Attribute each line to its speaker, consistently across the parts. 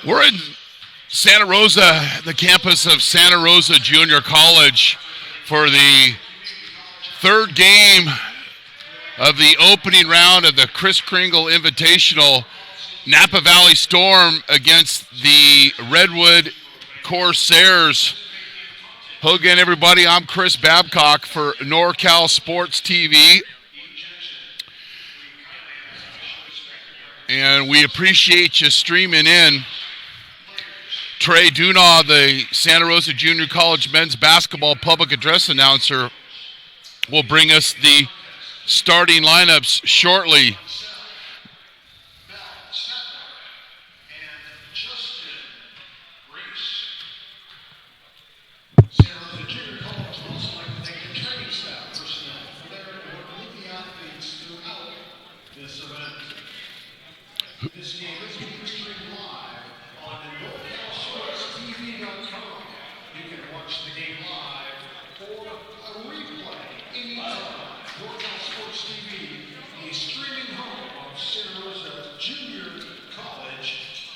Speaker 1: We're in Santa Rosa, the campus of Santa Rosa Junior College for the third game of the opening round of the Kringle Invitational. Napa Valley Storm against the Redwood Corsairs. Hello again, everybody. I'm Kris Babcock for NorCal SportsTV. And we appreciate you streaming in. Trey Dunaw, the Santa Rosa Junior College men's basketball public address announcer, will bring us the starting lineups shortly.
Speaker 2: This game is being streamed live on NorCal SportsTV.com. You can watch the game live or a replay anytime. NorCal Sports TV, the streaming home of Santa Rosa Junior College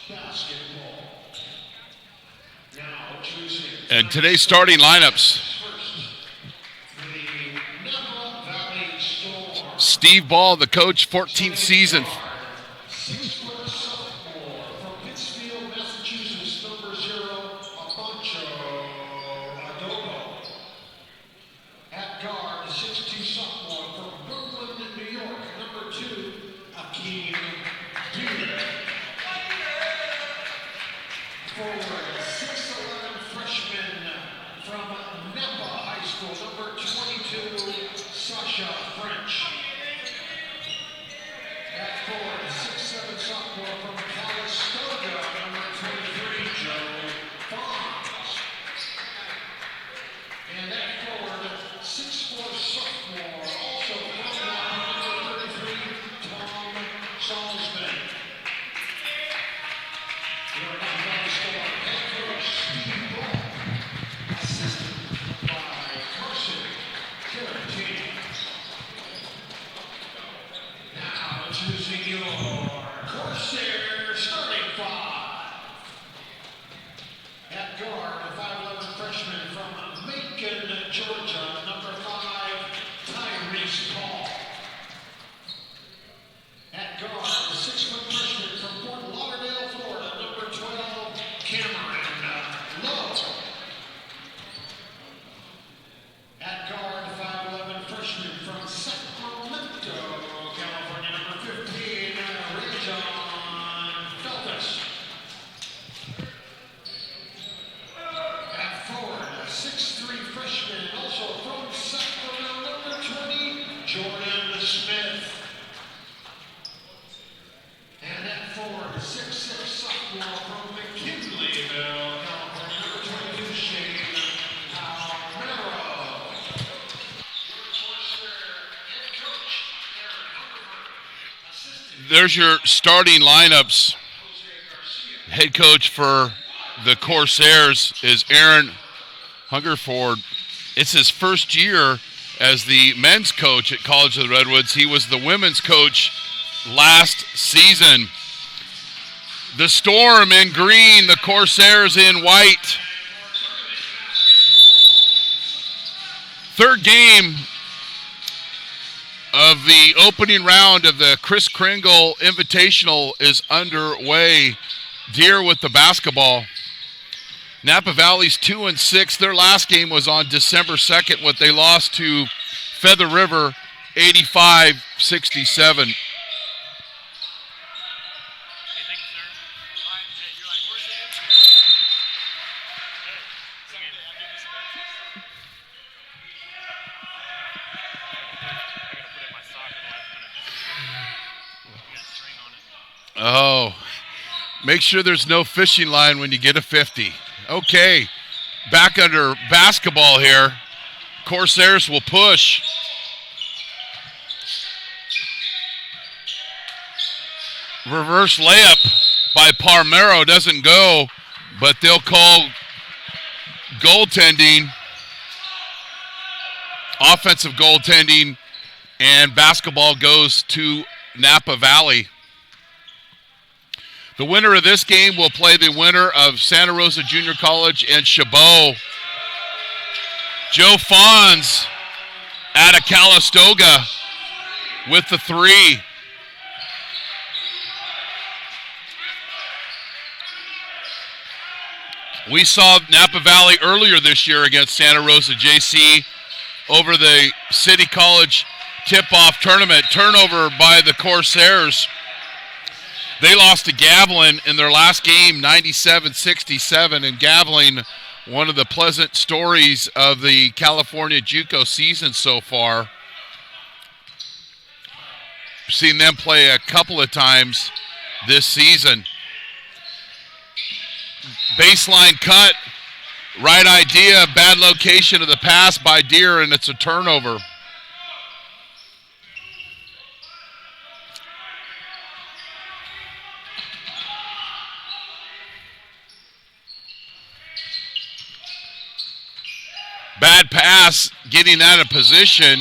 Speaker 2: basketball. Now choosing.
Speaker 1: And today's starting lineups. Steve Ball, the coach, 14th season.
Speaker 2: 6-foot sophomore from Pittsfield, Massachusetts, number 0, Afonso Adobo. At guard, the 6'2" sophomore from Brooklyn, New York, number 2, Akeem Deere. Forward, 6'11" freshman from Napa High School, number 22, Sasha French. At forward, the 6'7" sophomore from Calistoga, number 23, Joe Fonz. And at Jordan Smith. And at forward, 6'6" sophomore from McKinleyville, California, number 22, Shane Palmero.
Speaker 1: There's your starting lineups. Head coach for the Corsairs is Aaron Hungerford. It's his first year as the men's coach at College of the Redwoods. He was the women's coach last season. The Storm in green, the Corsairs in white. Third game of the opening round of the Kringle Invitational is underway. Deer with the basketball. Napa Valley's 2-6. Their last game was on December 2nd when they lost to Feather River 85-67. Oh, make sure there's no fishing line when you get a 50. Okay, back under basketball here. Corsairs will push. Reverse layup by Palmero doesn't go, but they'll call goaltending, offensive goaltending, and basketball goes to Napa Valley. The winner of this game will play the winner of Santa Rosa Junior College and Chabot. Joe Fons out of Calistoga with the three. We saw Napa Valley earlier this year against Santa Rosa JC over the City College tip-off tournament. Turnover by the Corsairs. They lost to Gavilan in their last game, 97-67, and Gavilan, one of the pleasant stories of the California JUCO season so far. Seen them play a couple of times this season. Baseline cut, right idea, bad location of the pass by Deer, and it's a turnover. Bad pass, getting out of position,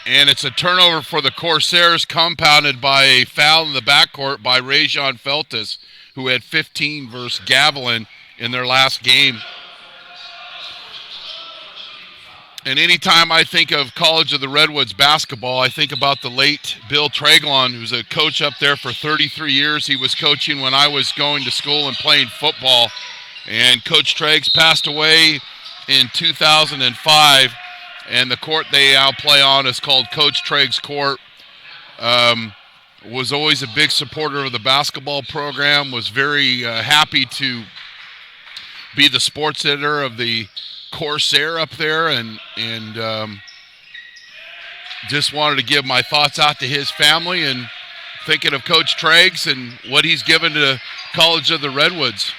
Speaker 1: and it's a turnover for the Corsairs, compounded by a foul in the backcourt by Rajon Feltus, who had 15 versus Gavilan in their last game. And anytime I think of College of the Redwoods basketball, I think about the late Bill Treglon, who's a coach up there for 33 years. He was coaching when I was going to school and playing football. And Coach Treggs passed away in 2005, and the court they now play on is called Coach Treggs Court. Was always a big supporter of the basketball program, was very happy to be the sports editor of the Corsair up there, and just wanted to give my thoughts out to his family and thinking of Coach Treggs and what he's given to College of the Redwoods.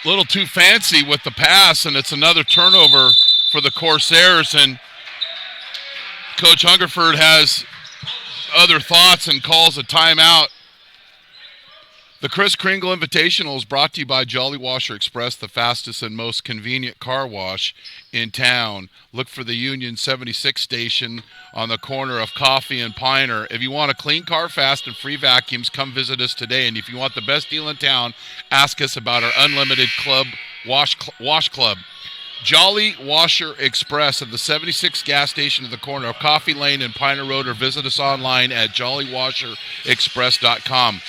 Speaker 1: A little too fancy with the pass, and it's another turnover for the Corsairs, and Coach Hungerford has other thoughts and calls a timeout. The Kringle Invitational is brought to you by Jolly Washer Express, the fastest and most convenient car wash in town. Look for the Union 76 station on the corner of Coffee and Piner. If you want a clean car fast and free vacuums, come visit us today. And if you want the best deal in town, ask us about our unlimited club wash club. Jolly Washer Express at the 76 gas station at the corner of Coffee Lane and Piner Road, or visit us online at jollywasherexpress.com.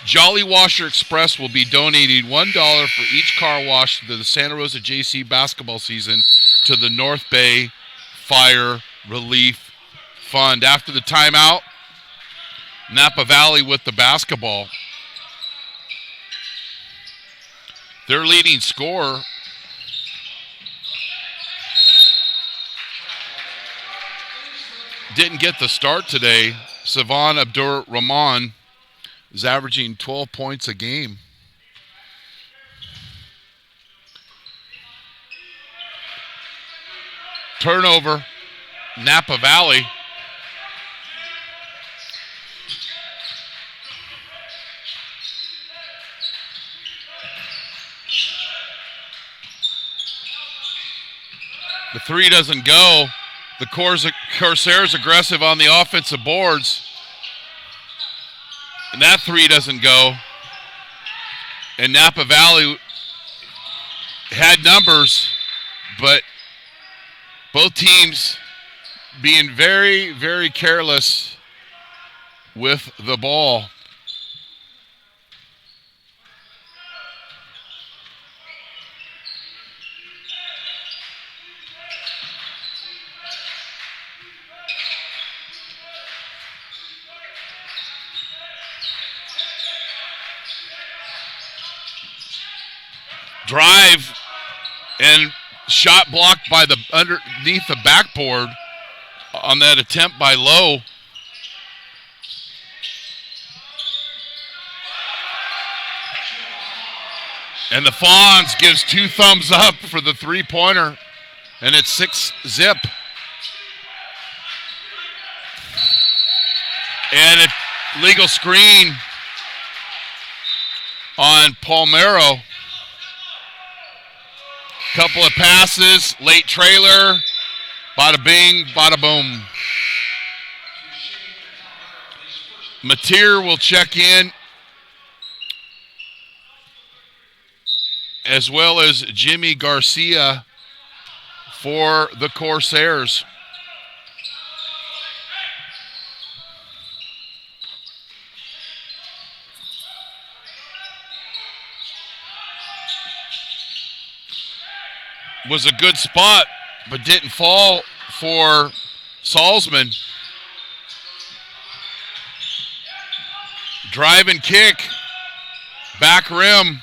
Speaker 1: Jolly Washer Express will be donating $1 for each car wash to the Santa Rosa JC basketball season to the North Bay Fire Relief Fund. After the timeout, Napa Valley with the basketball. Their leading scorer didn't get the start today. Savan Abdur-Rahman is averaging 12 points a game. Turnover, Napa Valley. The three doesn't go. The Corsairs aggressive on the offensive boards. And that three doesn't go. And Napa Valley had numbers, but both teams being very, very careless with the ball. Drive and shot blocked by the underneath the backboard on that attempt by Lowe. And the Fawns gives 2 thumbs up for the three-pointer, and it's 6-zip. And a legal screen on Palmero. Couple of passes, late trailer, bada bing, bada boom. Mateer will check in, as well as Jimmy Garcia for the Corsairs. Was a good spot, but didn't fall for Salzman. Drive and kick. Back rim.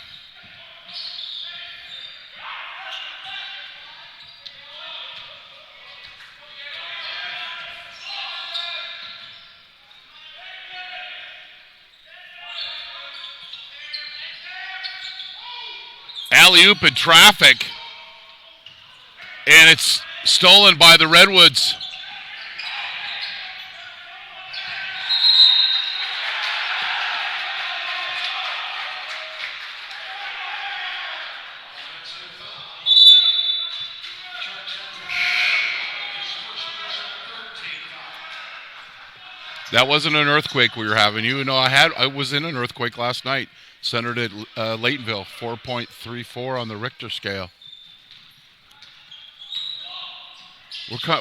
Speaker 1: Alley-oop in traffic. And it's stolen by the Redwoods. That wasn't an earthquake we were having. You know, I was in an earthquake last night, centered at Laytonville, 4.34 on the Richter scale.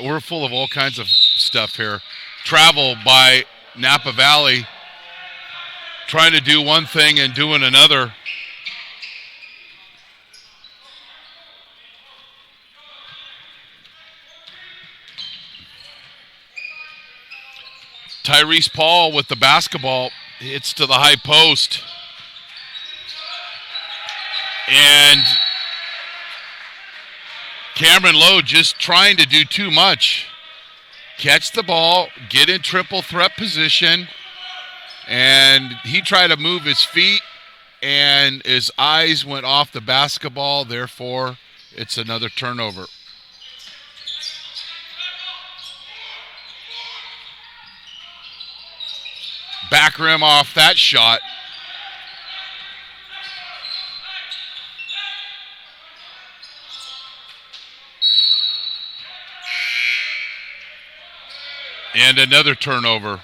Speaker 1: We're full of all kinds of stuff here. Travel by Napa Valley, trying to do one thing and doing another. Tyrese Paul with the basketball hits to the high post. And Cameron Lowe just trying to do too much. Catch the ball, get in triple threat position, and he tried to move his feet, and his eyes went off the basketball. Therefore, it's another turnover. Back rim off that shot. And another turnover.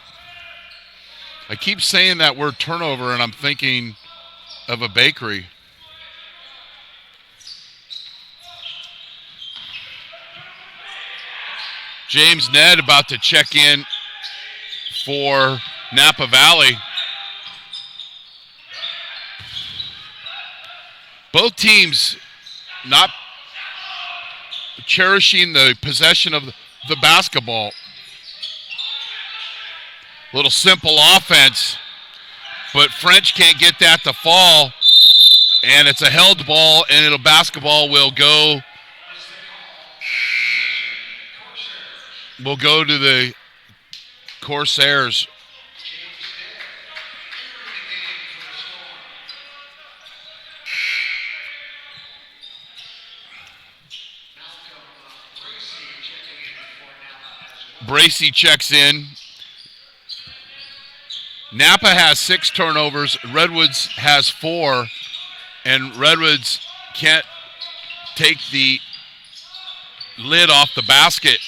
Speaker 1: I keep saying that word turnover, and I'm thinking of a bakery. James Ned about to check in for Napa Valley. Both teams not cherishing the possession of the basketball. Little simple offense, but French can't get that to fall, and it's a held ball, and basketball will go to the Corsairs. Bracy checks in. Napa has 6 turnovers. Redwoods has 4. And Redwoods can't take the lid off the basket.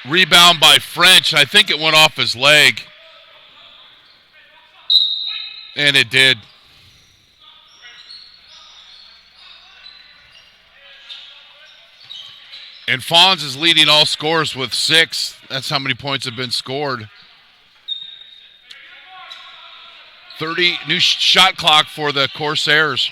Speaker 1: Rebound by French. I think it went off his leg. And it did. And Fonz is leading all scorers with 6. That's how many points have been scored. 30 new shot clock for the Corsairs.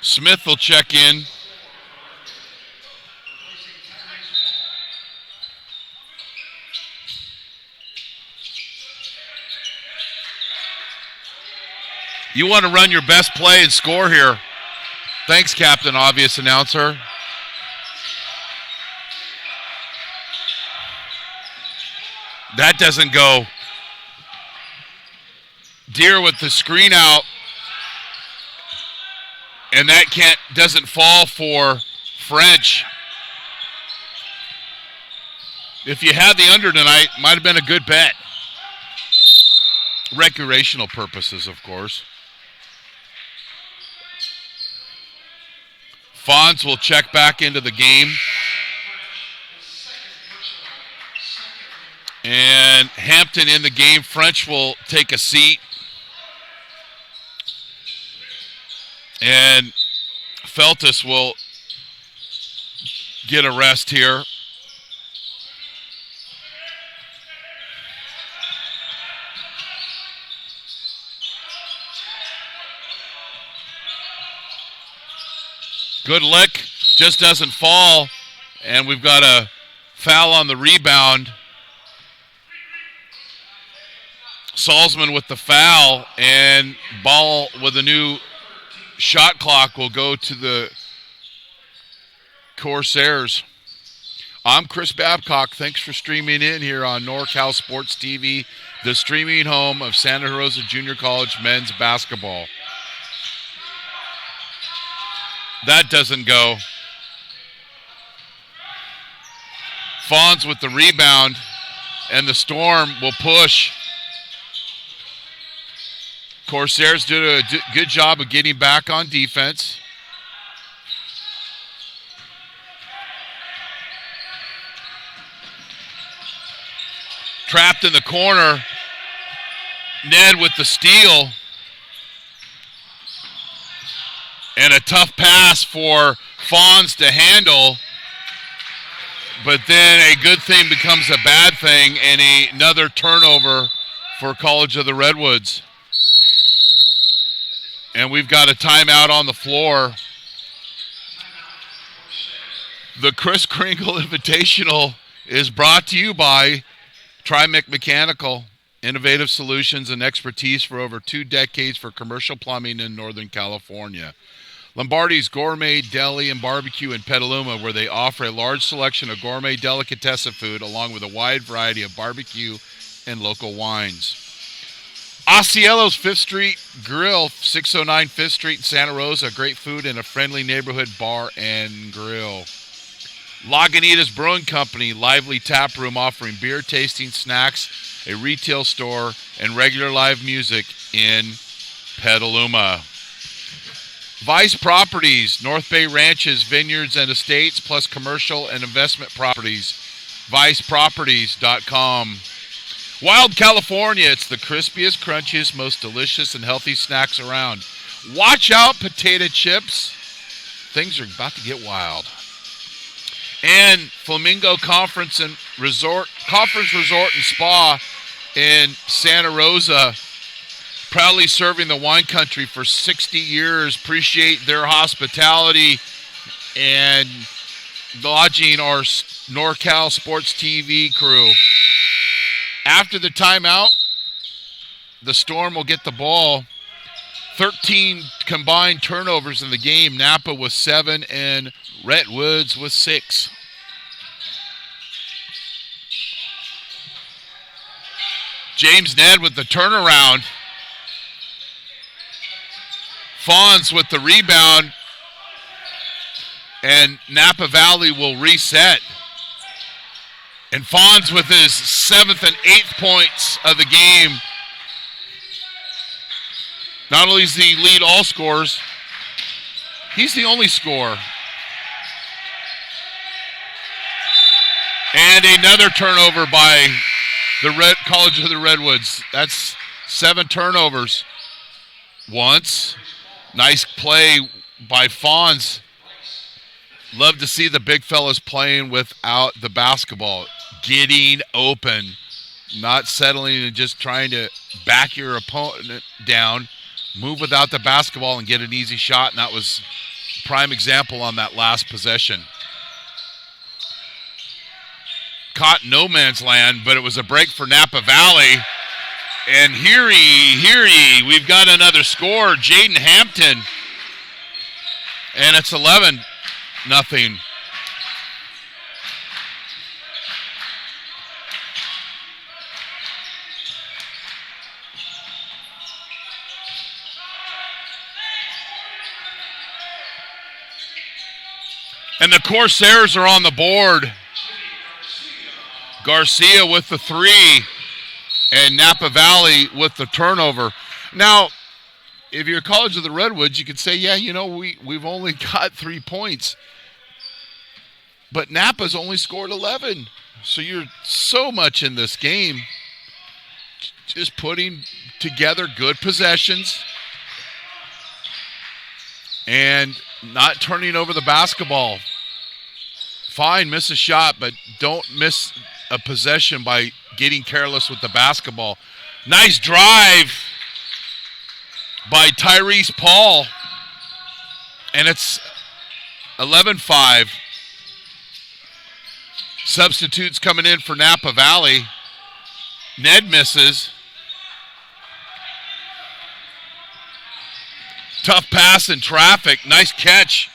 Speaker 1: Smith will check in. You want to run your best play and score here. Thanks, Captain Obvious Announcer. That doesn't go. Deere with the screen out. And that doesn't fall for French. If you had the under tonight, might have been a good bet. Recreational purposes, of course. Fonz will check back into the game. And Hampton in the game. French will take a seat. And Feltus will get a rest here. Good lick, just doesn't fall. And we've got a foul on the rebound. Salzman with the foul, and ball with a new shot clock will go to the Corsairs. I'm Kris Babcock. Thanks for streaming in here on NorCal Sports TV, the streaming home of Santa Rosa Junior College men's basketball. That doesn't go. Fonz with the rebound, and the Storm will push. Corsairs did a good job of getting back on defense. Trapped in the corner. Ned with the steal. And a tough pass for Fonz to handle. But then a good thing becomes a bad thing, and another turnover for College of the Redwoods. And we've got a timeout on the floor. The Kris Kringle Invitational is brought to you by Trimec Mechanical, innovative solutions and expertise for over 2 decades for commercial plumbing in Northern California. Lombardi's Gourmet Deli and Barbecue in Petaluma, where they offer a large selection of gourmet delicatessen food along with a wide variety of barbecue and local wines. Osceola's 5th Street Grill, 609 5th Street in Santa Rosa. Great food and a friendly neighborhood bar and grill. Lagunitas Brewing Company, lively tap room offering beer tasting, snacks, a retail store, and regular live music in Petaluma. Vice Properties, North Bay Ranches, Vineyards, and Estates, plus commercial and investment properties. ViceProperties.com. Wild California, it's the crispiest, crunchiest, most delicious, and healthy snacks around. Watch out, potato chips. Things are about to get wild. And Flamingo Conference Resort and Spa in Santa Rosa, proudly serving the wine country for 60 years. Appreciate their hospitality and lodging our NorCal Sports TV crew. After the timeout, the Storm will get the ball. 13 combined turnovers in the game. Napa with 7 and Redwoods with 6. James Ned with the turnaround. Fawns with the rebound. And Napa Valley will reset. And Fawns with his 7th and 8th points of the game. Not only is he lead all scorers, he's the only scorer. And another turnover by the College of the Redwoods. That's 7 turnovers. Once. Nice play by Fawns. Love to see the big fellas playing without the basketball. Getting open. Not settling and just trying to back your opponent down. Move without the basketball and get an easy shot. And that was a prime example on that last possession. Caught no man's land, but it was a break for Napa Valley. And hear ye, we've got another score, Jaden Hampton. And it's 11-0. And the Corsairs are on the board. Garcia with the 3 and Napa Valley with the turnover. Now, if you're College of the Redwoods, you could say, yeah, you know, we've only got 3 points. But Napa's only scored 11. So you're so much in this game. Just putting together good possessions and not turning over the basketball. Fine, miss a shot, but don't miss a possession by getting careless with the basketball. Nice drive by Tyrese Paul. And it's 11-5. Substitutes coming in for Napa Valley. Ned misses. Tough pass in traffic. Nice catch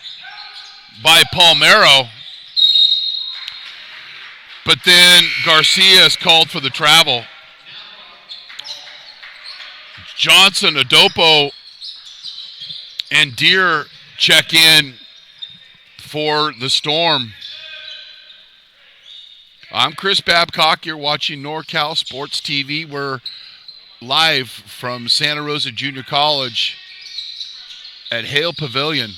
Speaker 1: by Palmero. But then Garcia is called for the travel. Johnson, Adopo, and Deere check in for the Storm. I'm Kris Babcock. You're watching NorCal Sports TV. We're live from Santa Rosa Junior College at Hale Pavilion.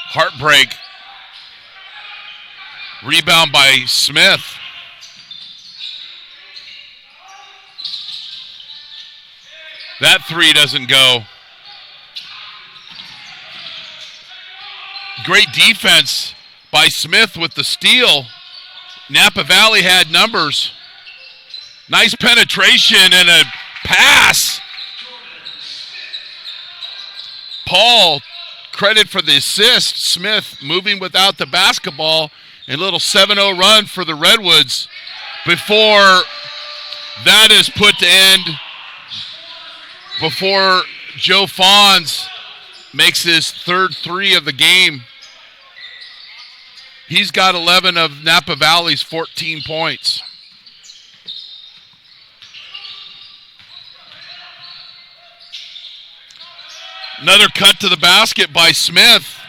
Speaker 1: Heartbreak. Rebound by Smith. That 3 doesn't go. Great defense by Smith with the steal. Napa Valley had numbers. Nice penetration and a pass. Paul, credit for the assist. Smith moving without the basketball. A little 7-0 run for the Redwoods before that is put to end. Before Joe Fawns makes his third 3 of the game. He's got 11 of Napa Valley's 14 points. Another cut to the basket by Smith.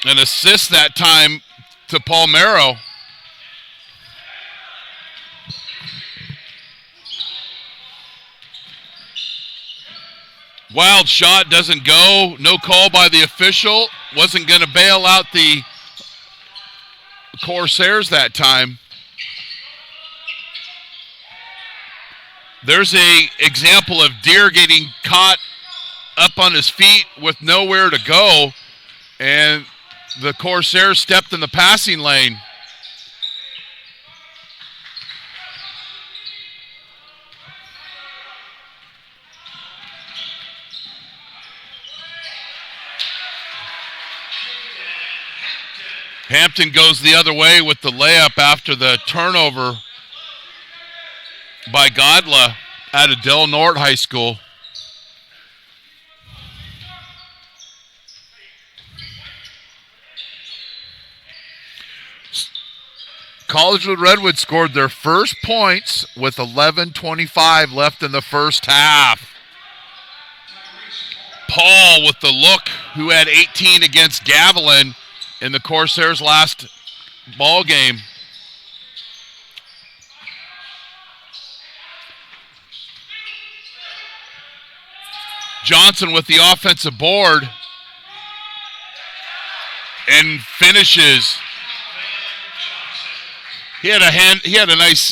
Speaker 1: An assist that time to Palmero. Wild shot doesn't go. No call by the official. Wasn't going to bail out the Corsairs that time. There's a example of Deere getting caught up on his feet with nowhere to go, and the Corsairs stepped in the passing lane. Hampton goes the other way with the layup after the turnover by Godla out of Del Norte High School. Collegewood Redwoods scored their first points with 11:25 left in the first half. Paul with the look, who had 18 against Gavilan in the Corsairs' last ball game. Johnson with the offensive board and finishes. He had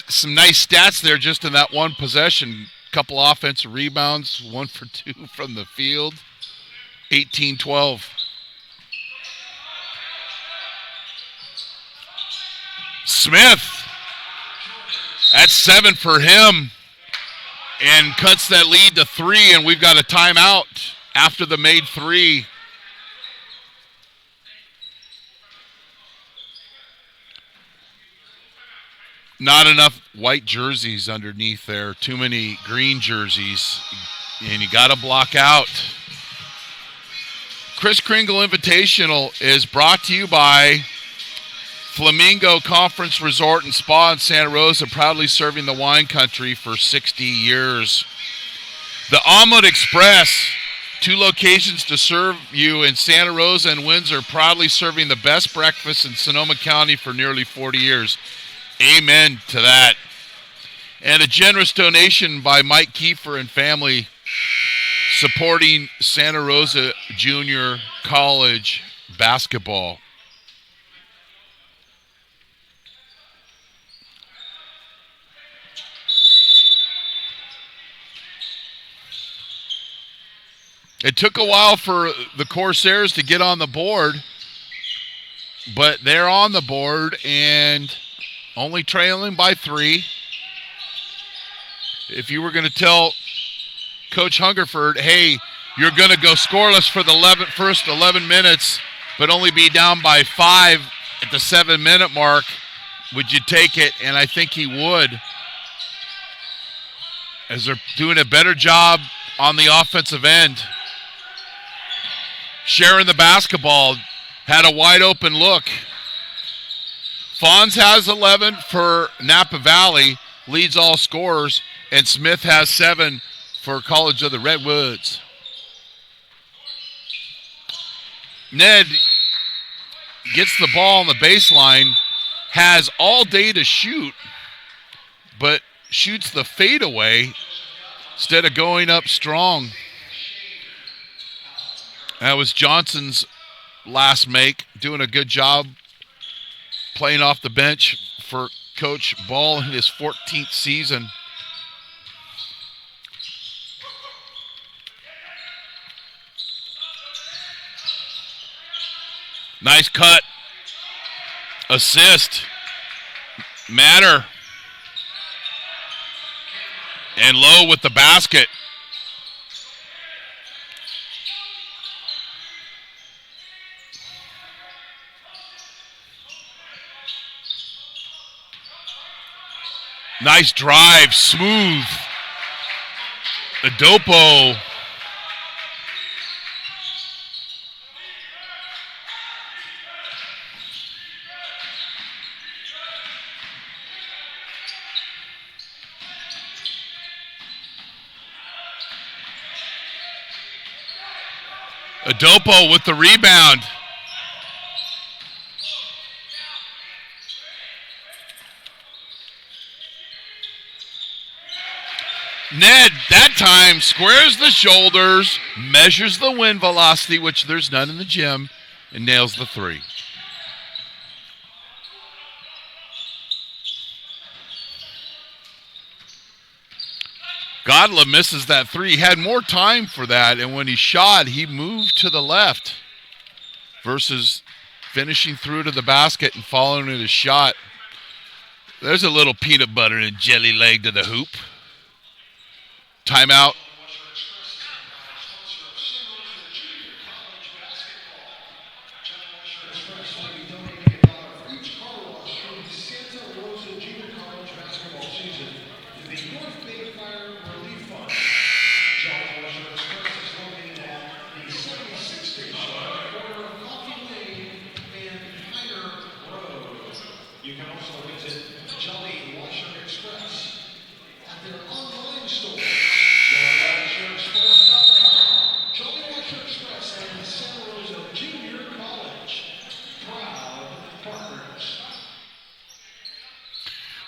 Speaker 1: some nice stats there just in that one possession. Couple offensive rebounds, 1 for 2 from the field. 18-12. Smith, that's 7 for him, and cuts that lead to 3, and we've got a timeout after the made 3. Not enough white jerseys underneath there. Too many green jerseys, and you got to block out. Kris Kringle Invitational is brought to you by Flamingo Conference Resort and Spa in Santa Rosa, proudly serving the wine country for 60 years. The Omelet Express, 2 locations to serve you in Santa Rosa and Windsor, proudly serving the best breakfast in Sonoma County for nearly 40 years. Amen to that. And a generous donation by Mike Kiefer and family supporting Santa Rosa Junior College basketball. It took a while for the Corsairs to get on the board, but they're on the board and only trailing by 3. If you were going to tell Coach Hungerford, hey, you're going to go scoreless for the first 11 minutes, but only be down by 5 at the 7-minute mark, would you take it? And I think he would, as they're doing a better job on the offensive end. Sharing the basketball, had a wide open look. Fons has 11 for Napa Valley, leads all scorers, and Smith has 7 for College of the Redwoods. Ned gets the ball on the baseline, has all day to shoot, but shoots the fadeaway instead of going up strong. That was Johnson's last make, doing a good job playing off the bench for Coach Ball in his 14th season. Nice cut. Assist. Matter. And Lowe with the basket. Nice drive, smooth. Adopo. Adopo with the rebound. Ned, that time, squares the shoulders, measures the wind velocity, which there's none in the gym, and nails the three. Godla misses that three. He had more time for that, and when he shot, he moved to the left versus finishing through to the basket and following it his shot. There's a little peanut butter and jelly leg to the hoop. Timeout.
Speaker 2: You can also visit Jolly Washer Express at their online store, JollyWasherExpress.com. Jolly Washer Express and the Santa Rosa Junior College, proud partners.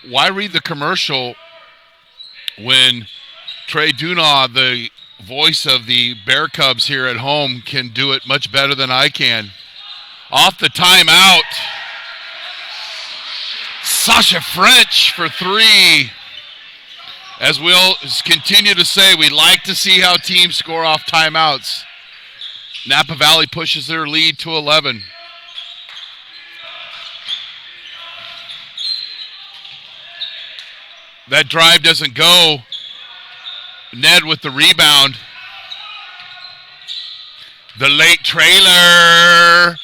Speaker 1: Why read the commercial when Trey Dunaw, the voice of the Bear Cubs here at home, can do it much better than I can? Off the timeout. Sasha French for three. As we'll continue to say, we like to see how teams score off timeouts. Napa Valley pushes their lead to 11. That drive doesn't go. Ned with the rebound. The late trailer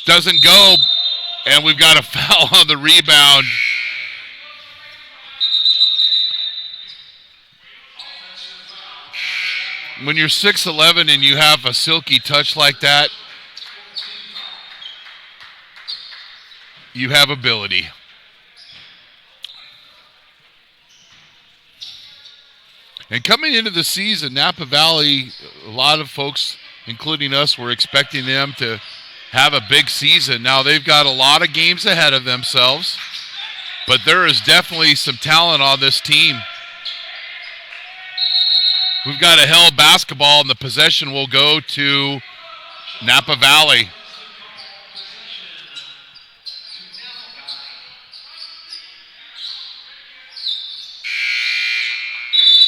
Speaker 1: doesn't go. And we've got a foul on the rebound. When you're 6'11" and you have a silky touch like that, you have ability. And coming into the season, Napa Valley, a lot of folks, including us, were expecting them to have a big season. Now they've got a lot of games ahead of themselves, but there is definitely some talent on this team. We've got a held basketball, and the possession will go to Napa Valley.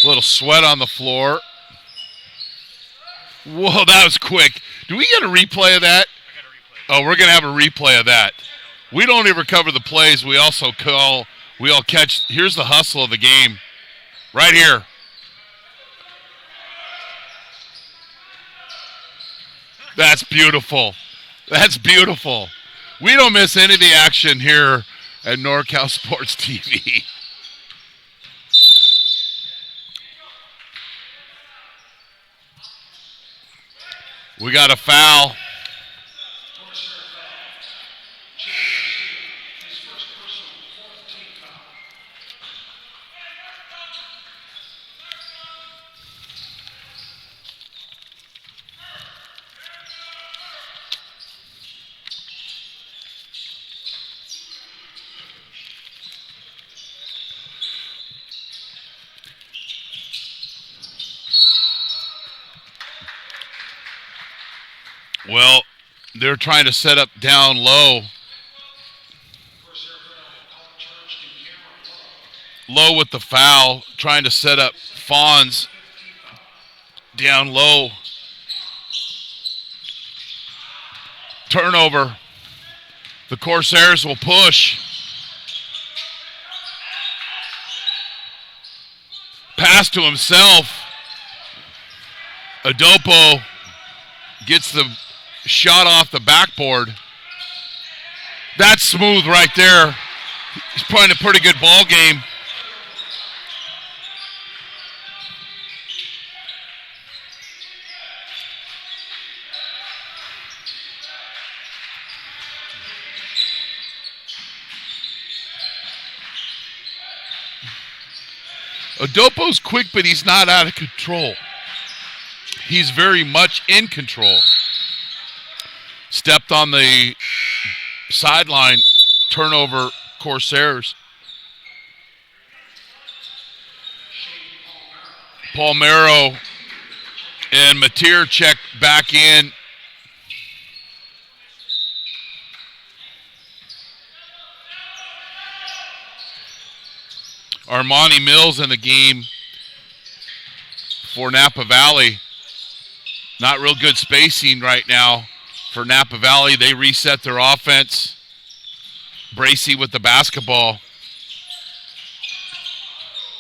Speaker 1: A little sweat on the floor. Whoa, that was quick. Do we get a replay of that? Oh, we're going to have a replay of that. We don't even cover the plays. We all catch. Here's the hustle of the game. Right here. That's beautiful. That's beautiful. We don't miss any of the action here at NorCal Sports TV. We got a foul. Well, they're trying to set up down low. Low with the foul, trying to set up Fawns down low. Turnover. The Corsairs will push. Pass to himself. Adopo gets the shot off the backboard. That's smooth right there. He's playing a pretty good ball game. Adopo's quick, but he's not out of control. He's very much in control. Stepped on the sideline, turnover, Corsairs. Palmero and Mateer check back in. Armani Mills in the game for Napa Valley. Not real good spacing right now for Napa Valley. They reset their offense. Bracey with the basketball.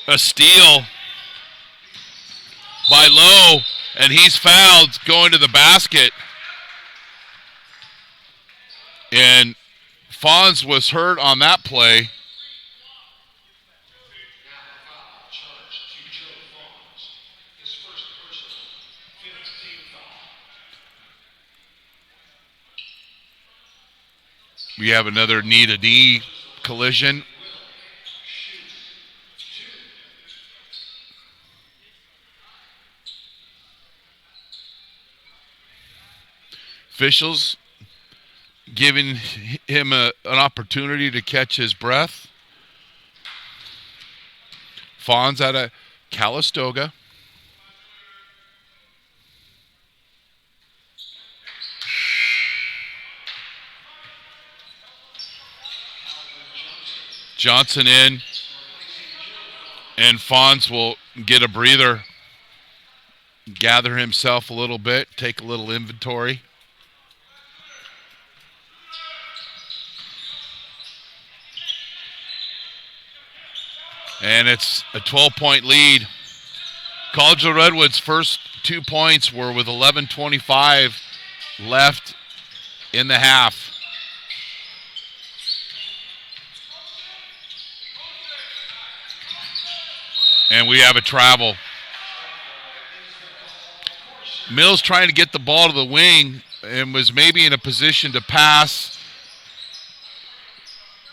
Speaker 1: A steal by Lowe, and he's fouled going to the basket. And Fonz was hurt on that play. We have another knee-to-knee collision. Officials giving him an opportunity to catch his breath. Fonz out of Calistoga. Johnson in, and Fonz will get a breather, gather himself a little bit, take a little inventory. And it's a 12-point lead. College of Redwoods' first 2 points were with 11:25 left in the half. And we have a travel. Mills trying to get the ball to the wing and was maybe in a position to pass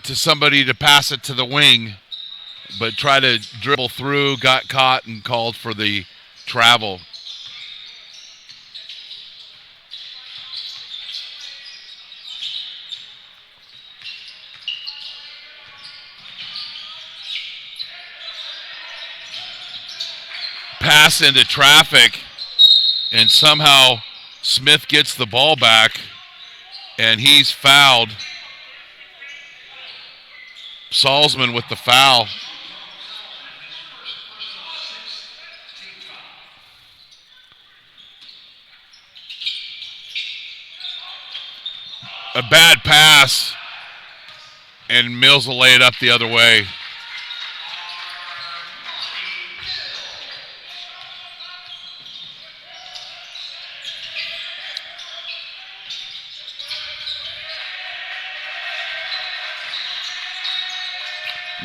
Speaker 1: to somebody to pass it to the wing, but tried to dribble through, got caught, and called for the travel. Pass into traffic, and somehow Smith gets the ball back, and he's fouled. Salzman with the foul. A bad pass, and Mills will lay it up the other way.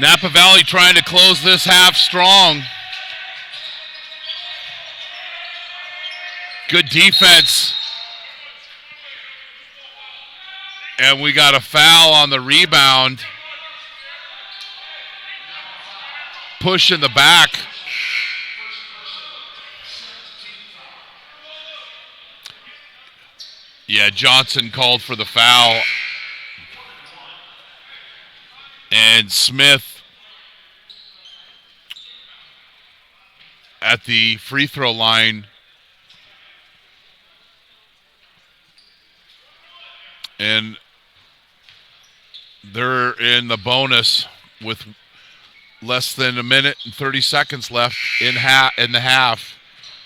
Speaker 1: Napa Valley trying to close this half strong. Good defense. And we got a foul on the rebound. Push in the back. Yeah, Johnson called for the foul. And Smith at the free throw line. And they're in the bonus with less than a minute and 30 seconds left in the half.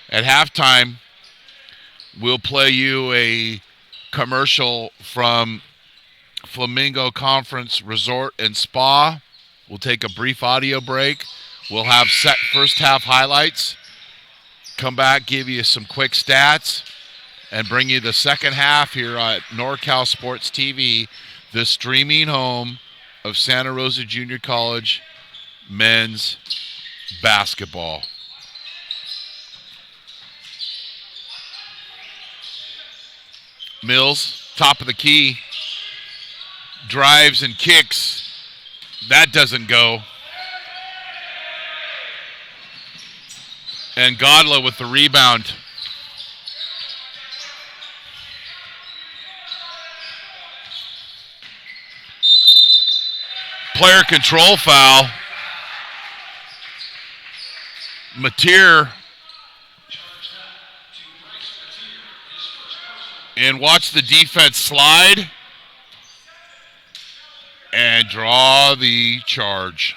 Speaker 1: At halftime, we'll play you a commercial from Flamingo Conference Resort and Spa. We'll take a brief audio break. We'll have set first half highlights. Come back, give you some quick stats, and bring you the second half here at NorCal Sports TV, the streaming home of Santa Rosa Junior College men's basketball. Mills, top of the key, drives and kicks. That doesn't go. And Godla with the rebound. Player control foul. Mateer And watch the defense slide and draw the charge.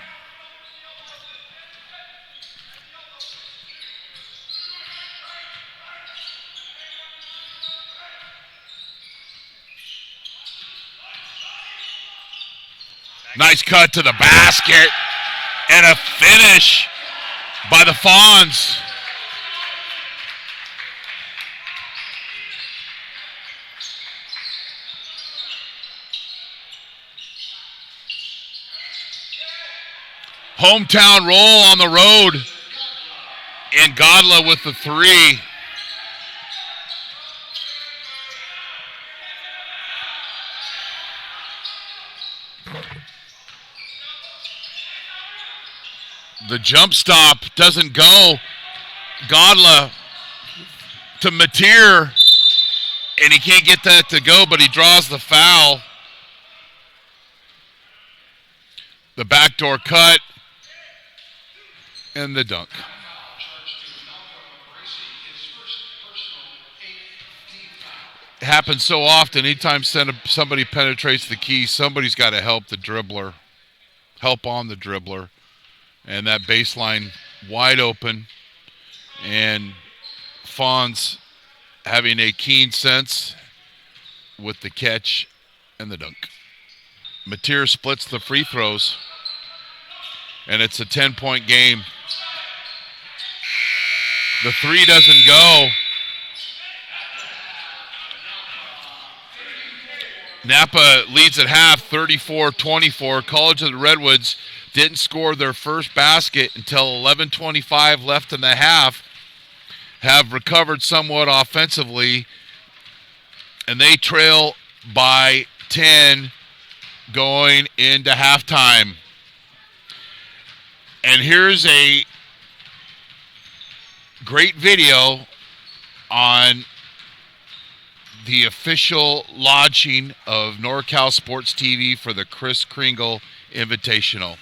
Speaker 1: Nice cut to the basket and a finish by the Fawns. Hometown roll on the road. And Godla with the three. The jump stop doesn't go. Godla to Mateer, and he can't get that to go, but he draws the foul. The backdoor cut and the dunk. It happens so often. Anytime somebody penetrates the key, somebody's got to help the dribbler, help on the dribbler. And that baseline wide open. And Fawns having a keen sense with the catch and the dunk. Mateer splits the free throws. And it's a 10-point game. The three doesn't go. Napa leads at half, 34-24. College of the Redwoods didn't score their first basket until 11:25 left in the half. Have recovered somewhat offensively, and they trail by 10 going into halftime. And here's a great video on the official launching of NorCal Sports TV for the Kris Kringle Invitational.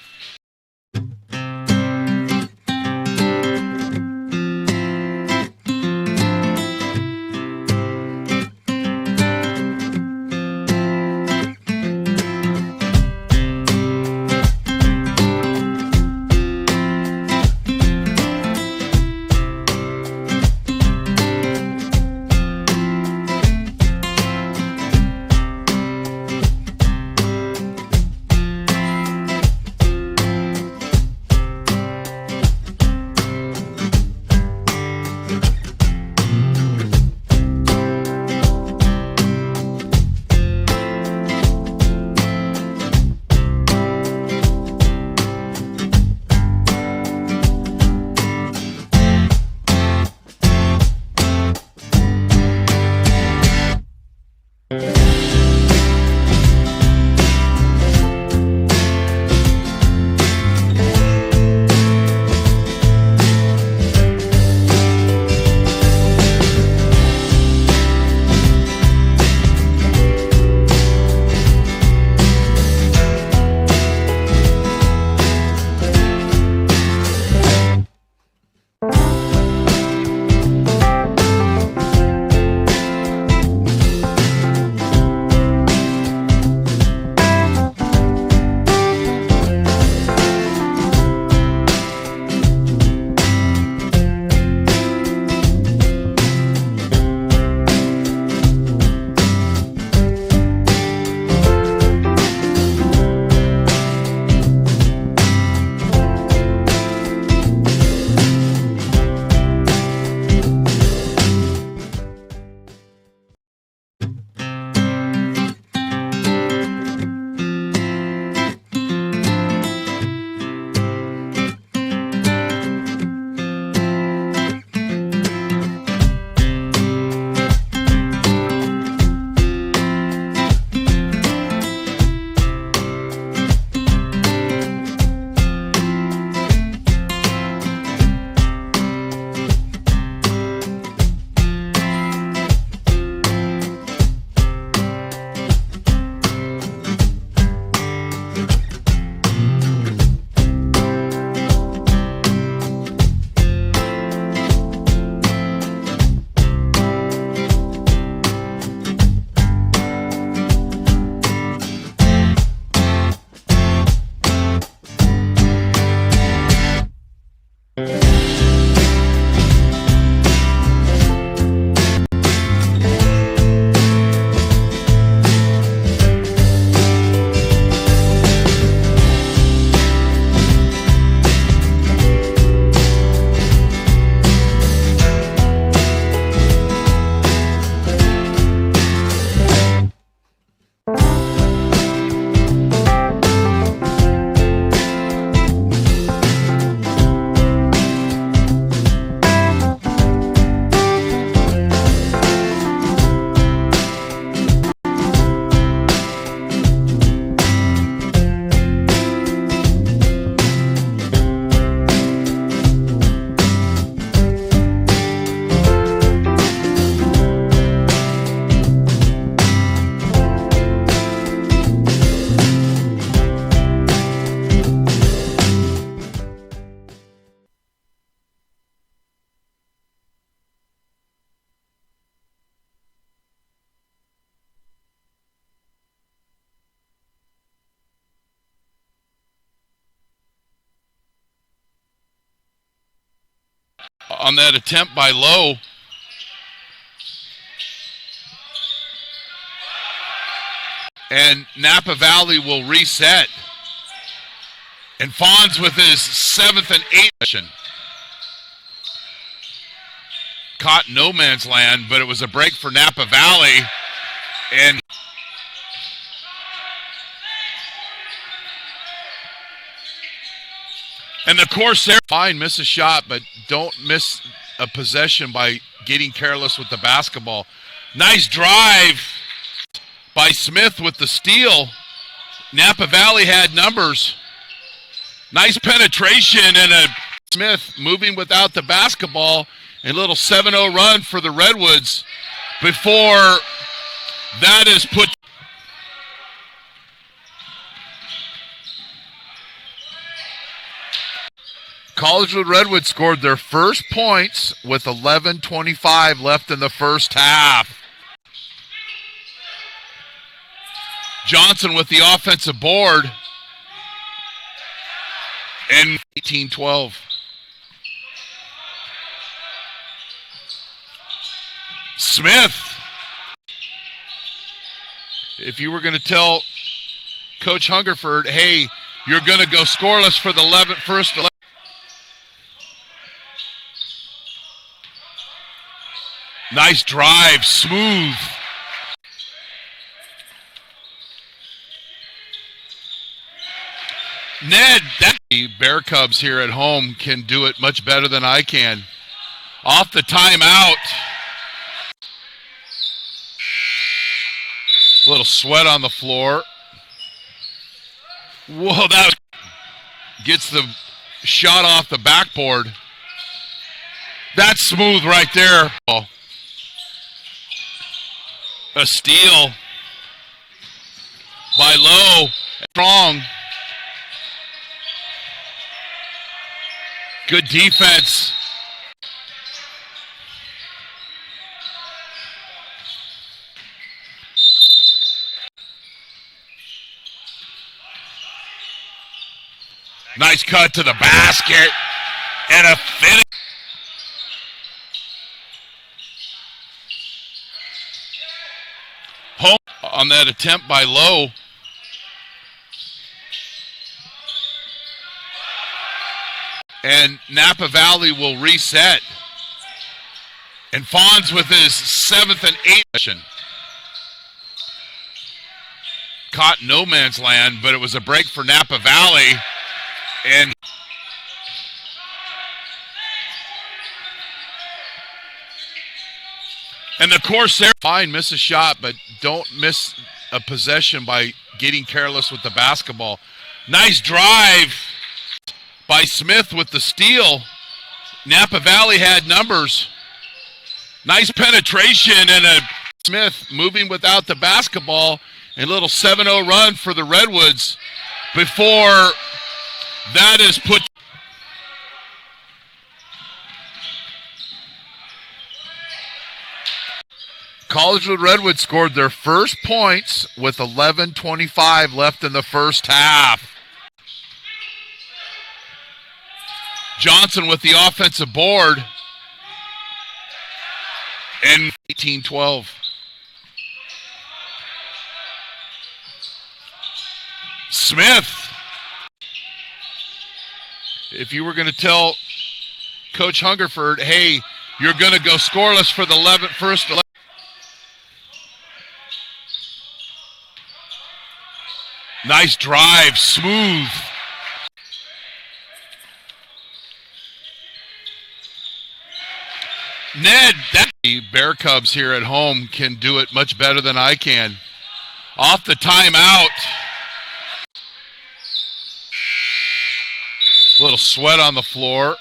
Speaker 1: on that attempt by Lowe. And Napa Valley will reset. And Fonz with his 7th and 8th mission. Caught no man's land, but it was a break for Napa Valley. And the Corsair, fine, miss a shot, but don't miss a possession by getting careless with the basketball. Nice drive by Smith with the steal. Napa Valley had numbers. Nice penetration and a Smith moving without the basketball. A little 7-0 run for the Redwoods before that is put. Collegewood Redwoods scored their first points with 11:25 left in the first half. Johnson with the offensive board. And 18-12. Smith. If you were going to tell Coach Hungerford, hey, you're going to go scoreless for the first 11. Nice drive, smooth. Ned, that Bear Cubs here at home can do it much better than I can. Off the timeout. A little sweat on the floor. Whoa, that gets the shot off the backboard. That's smooth right there. A steal by Lowe. Strong. Good defense. Nice cut to the basket. And a finish. Home on that attempt by Lowe. And Napa Valley will reset. And Fonz with his 7th and 8th mission. Caught no man's land, but it was a break for Napa Valley. And the Corsair, fine, miss a shot, but don't miss a possession by getting careless with the basketball. Nice drive by Smith with the steal. Napa Valley had numbers. Nice penetration and a Smith moving without the basketball. A little 7-0 run for the Redwoods before that is put. Collegewood Redwoods scored their first points with 11:25 left in the first half. Johnson with the offensive board. And 18-12. Smith. If you were going to tell Coach Hungerford, hey, you're going to go scoreless for the first 11. Nice drive, smooth. Ned, that Bear Cubs here at home can do it much better than I can. Off the timeout. A little sweat on the floor.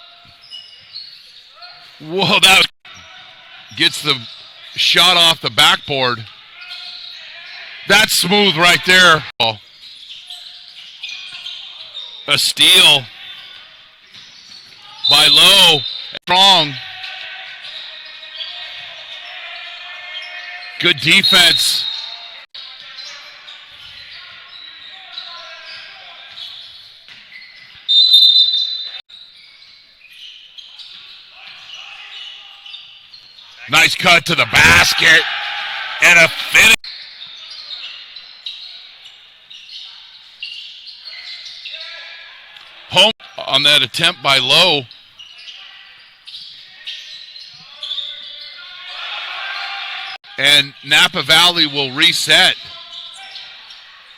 Speaker 1: Whoa, that gets the shot off the backboard. That's smooth right there. A steal by Lowe. Strong. Good defense. Nice cut to the basket. And a finish. Home on that attempt by Lowe. And Napa Valley will reset.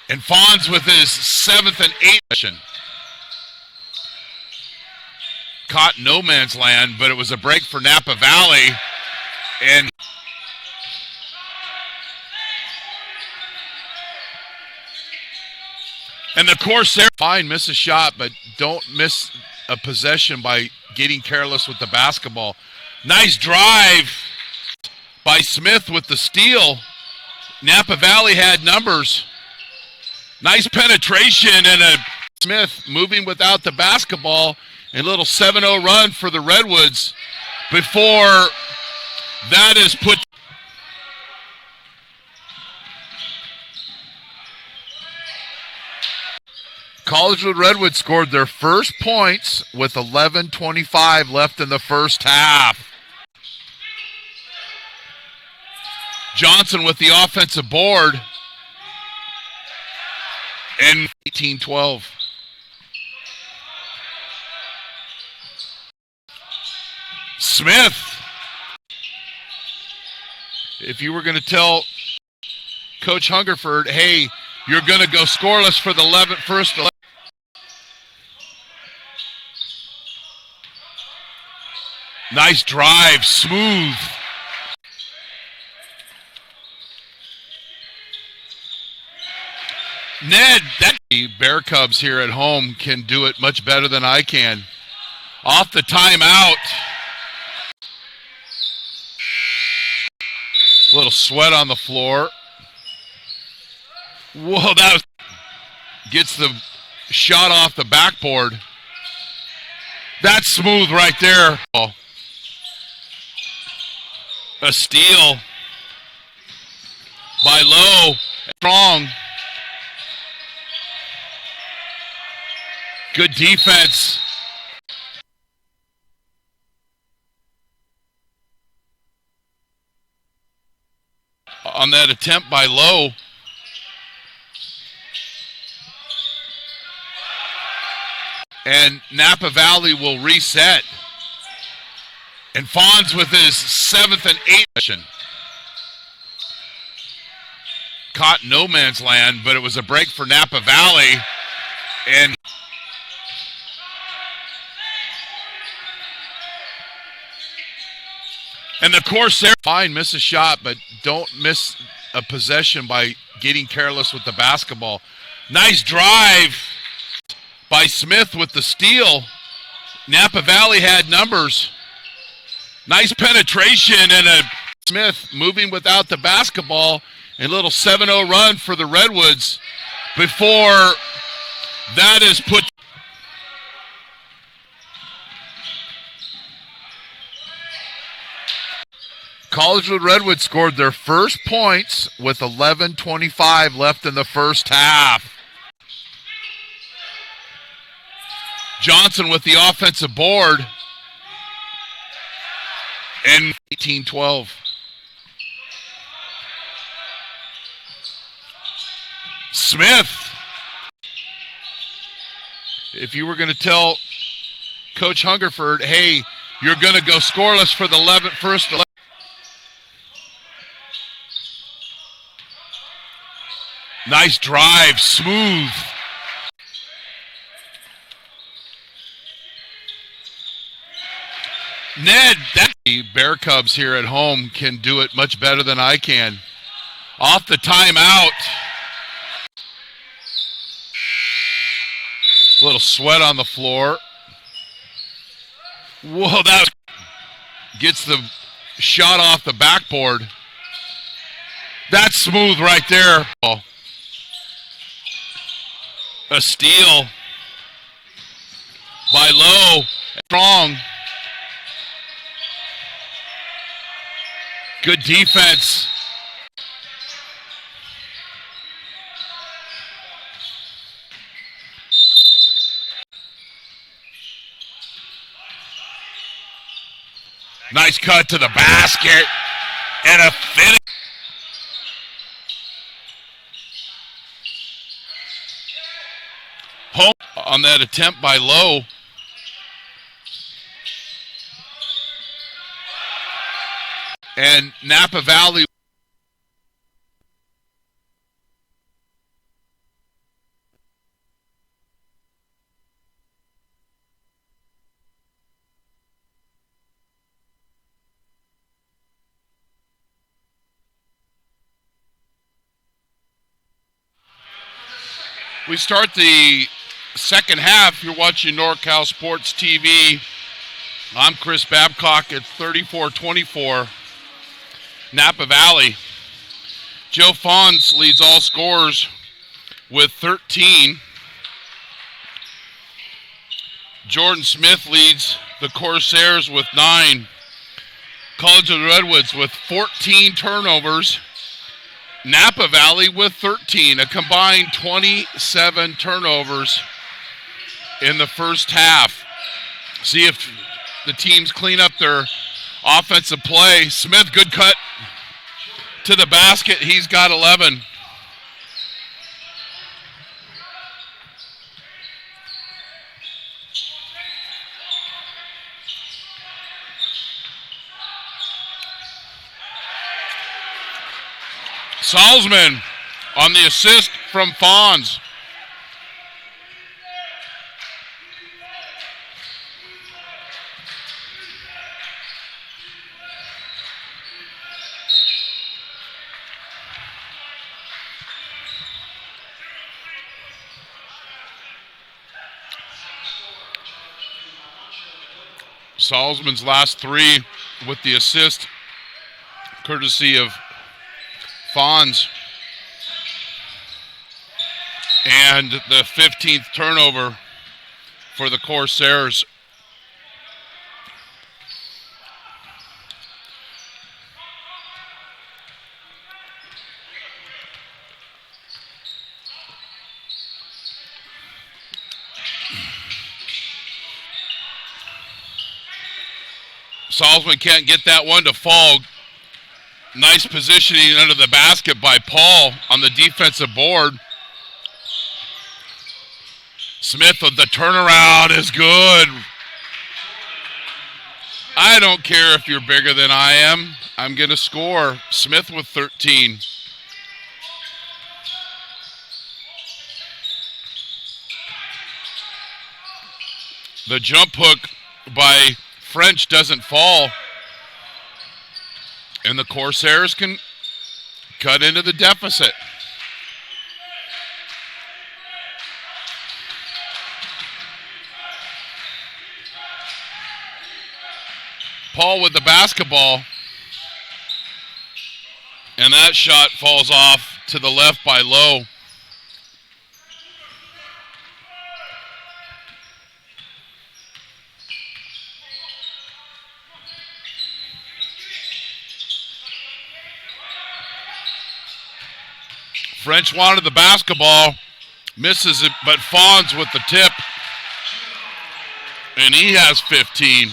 Speaker 1: And Fonz with his 7th and 8th mission. Caught no man's land, but it was a break for Napa Valley. And the Corsair, fine, miss a shot, but don't miss a possession by getting careless with the basketball. Nice drive by Smith with the steal. Napa Valley had numbers. Nice penetration and a Smith moving without the basketball. A little 7-0 run for the Redwoods before that is put. Collegewood Redwoods scored their first points with 11:25 left in the first half. Johnson with the offensive board. And 18-12. Smith. If you were going to tell Coach Hungerford, hey, you're going to go scoreless for the first 11. Nice drive, smooth. Ned, that Bear Cubs here at home can do it much better than I can. Off the timeout. A little sweat on the floor. Whoa, gets the shot off the backboard. That's smooth right there. Oh. A steal by Lowe. Strong. Good defense. On that attempt by Lowe. And Napa Valley will reset. And Fonz with his 7th and 8th mission. Caught no man's land, but it was a break for Napa Valley. And the Corsair, fine, miss a shot, but don't miss a possession by getting careless with the basketball. Nice drive by Smith with the steal. Napa Valley had numbers. Nice penetration and a Smith moving without the basketball. A little 7-0 run for the Redwoods before that is put. Collegewood Redwoods scored their first points with 11:25 left in the first half. Johnson with the offensive board. And 18-12. Smith. If you were going to tell Coach Hungerford, hey, you're going to go scoreless for the first 11. Nice drive, smooth. Ned, that Bear Cubs here at home can do it much better than I can. Off the timeout. A little sweat on the floor. Whoa, gets the shot off the backboard. That's smooth right there. Oh. A steal by Lowe. Strong. Good defense. Nice Nice cut to the basket. And a finish. Home on that attempt by Lowe. And Napa Valley. We start the second half. You're watching NorCal Sports TV. I'm Kris Babcock at 34-24. Napa Valley. Joe Fons leads all scorers with 13. Jordan Smith leads the Corsairs with 9. College of the Redwoods with 14 turnovers. Napa Valley with 13, a combined 27 turnovers in the first half. See if the teams clean up their offensive play. Smith, good cut to the basket. He's got 11. Salzman on the assist from Fons. Salzman's last 3 with the assist, courtesy of Fons. And the 15th turnover for the Corsairs. Salzman can't get that one to fall. Nice positioning under the basket by Paul on the defensive board. Smith with the turnaround is good. I don't care if you're bigger than I am. I'm going to score. Smith with 13. The jump hook by French doesn't fall. And the Corsairs can cut into the deficit. Paul with the basketball. And that shot falls off to the left by Lowe. French wanted the basketball, misses it, but Fons with the tip. And he has 15.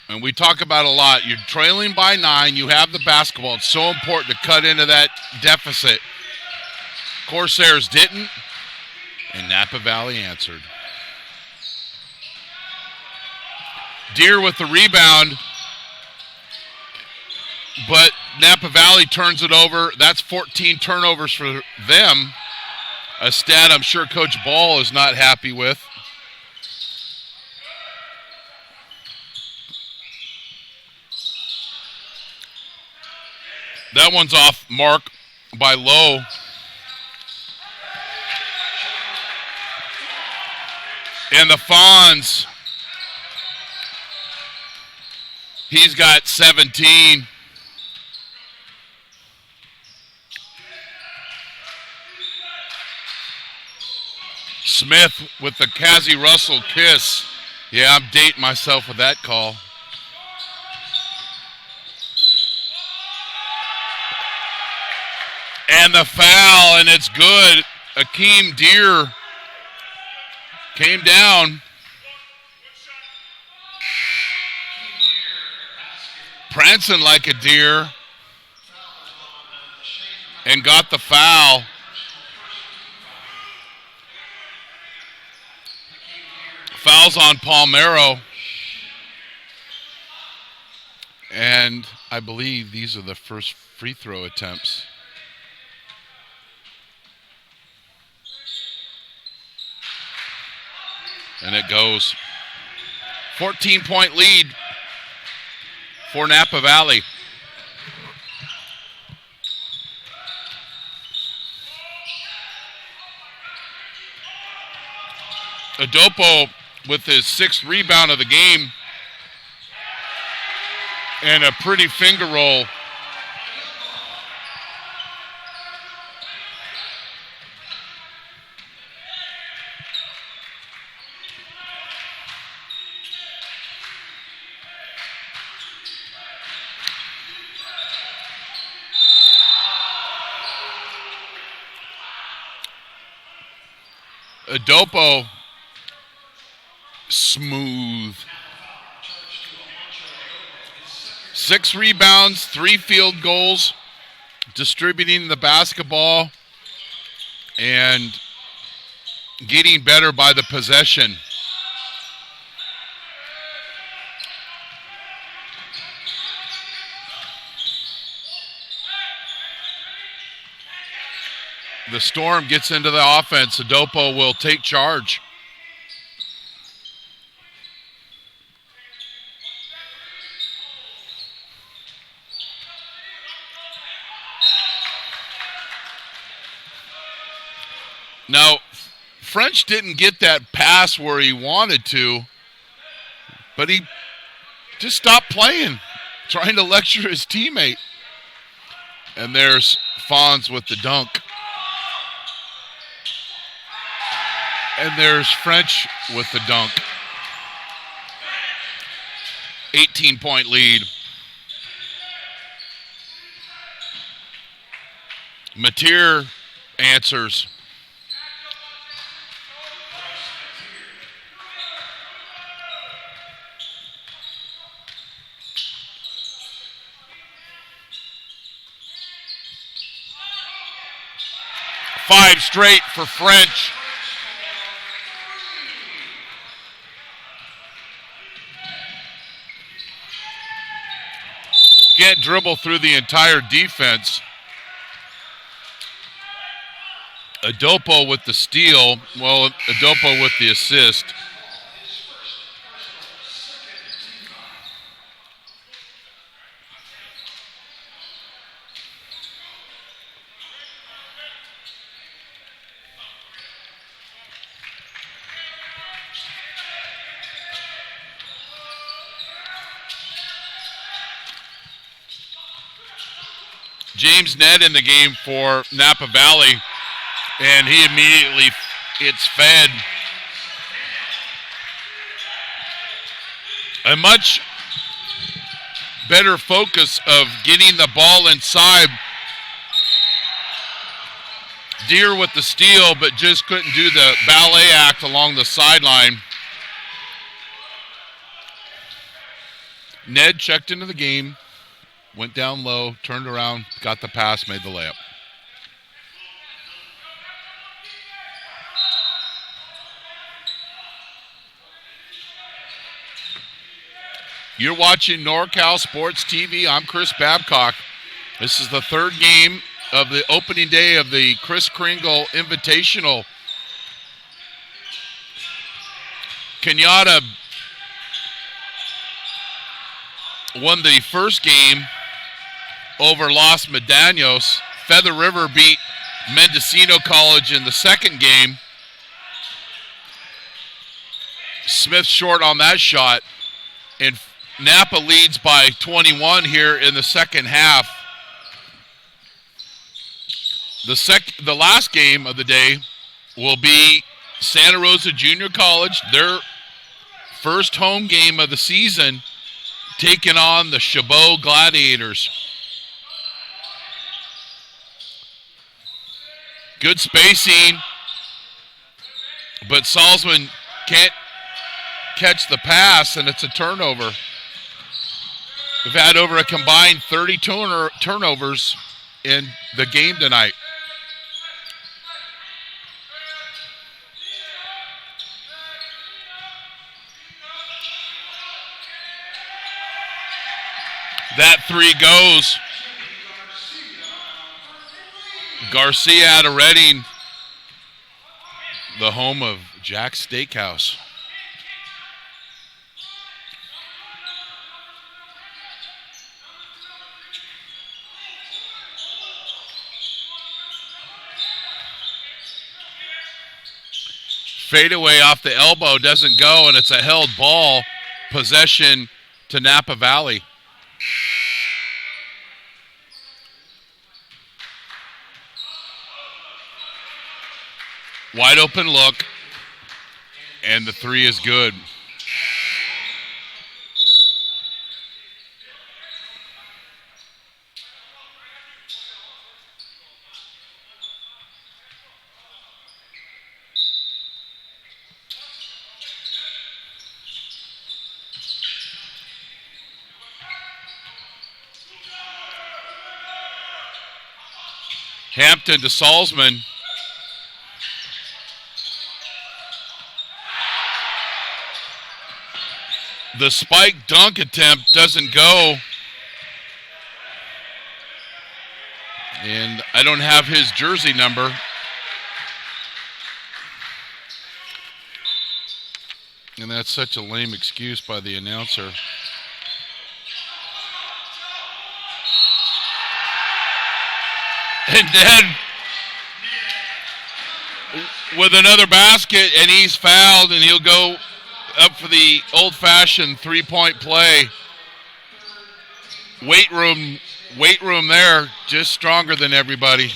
Speaker 1: And we talk about a lot. You're trailing by 9. You have the basketball. It's so important to cut into that deficit. Corsairs didn't, and Napa Valley answered. Deere with the rebound, but Napa Valley turns it over. That's 14 turnovers for them, a stat I'm sure Coach Ball is not happy with. That one's off mark by Lowe. And the Fons, he's got 17. Smith with the Cassie Russell kiss. Yeah, I'm dating myself with that call. And the foul, and it's good. Akeem Deere came down, prancing like a deer, and got the foul. Fouls on Palmero. And I believe these are the first free throw attempts. And it goes. 14-point lead for Napa Valley. Adopo with his 6th rebound of the game. And a pretty finger roll. Adopo, smooth. 6 rebounds, 3 field goals, distributing the basketball, and getting better by the possession. The Storm gets into the offense. Adopo will take charge. Now, French didn't get that pass where he wanted to, but he just stopped playing, trying to lecture his teammate. And there's Fonz with the dunk. And there's French with the dunk. 18-point lead. Mateer answers. Five straight for French. Can't dribble through the entire defense. Adopo with the steal. Well, Adopo with the assist. James Ned in the game for Napa Valley, and he immediately gets fed. A much better focus of getting the ball inside. Deere with the steal, but just couldn't do the ballet act along the sideline. Ned checked into the game. Went down low, turned around, got the pass, made the layup. You're watching NorCal Sports TV. I'm Kris Babcock. This is the 3rd game of the opening day of the Kringle Invitational. Kenyatta won the first game over Los Medanos. Feather River beat Mendocino College in the second game. Smith short on that shot. And Napa leads by 21 here in the second half. The last game of the day will be Santa Rosa Junior College, their first home game of the season, taking on the Chabot Gladiators. Good spacing, but Salzman can't catch the pass, and it's a turnover. We've had over a combined 30 turnovers in the game tonight. That three goes. Garcia out of Reading, the home of Jack's Steakhouse. Fadeaway off the elbow doesn't go, and it's a held ball. Possession to Napa Valley. Wide open look, and the three is good. Hampton to Salzman. The spike dunk attempt doesn't go. And I don't have his jersey number. And that's such a lame excuse by the announcer. And then with another basket, and he's fouled, and he'll go up for the old-fashioned three-point play. Weight room there, just stronger than everybody.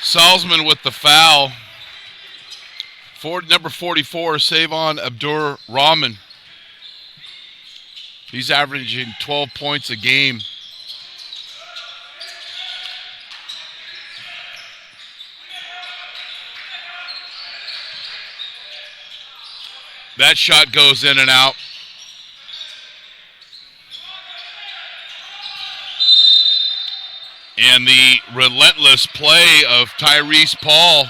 Speaker 1: Salzman with the foul. Number 44, Savon Abdur Rahman. He's averaging 12 points a game. That shot goes in and out. And the relentless play of Tyrese Paul.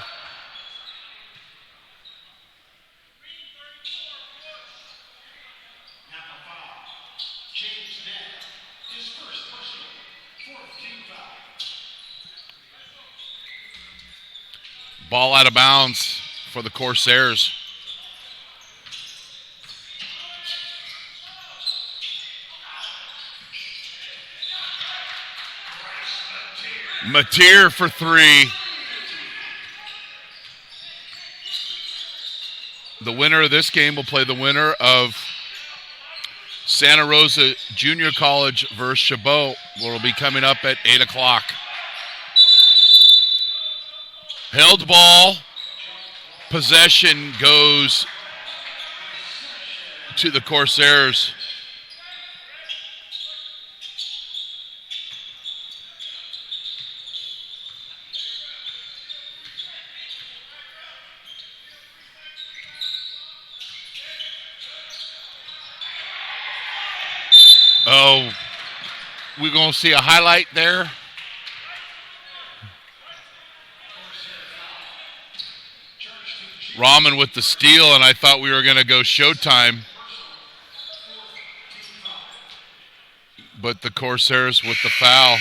Speaker 1: Ball out of bounds for the Corsairs. Mateer for three. The winner of this game will play the winner of Santa Rosa Junior College versus Chabot, which will be coming up at 8 o'clock. Held ball. Possession goes to the Corsairs. Oh, we're going to see a highlight there. Rahman with the steal, and I thought we were going to go showtime. But the Corsairs with the foul.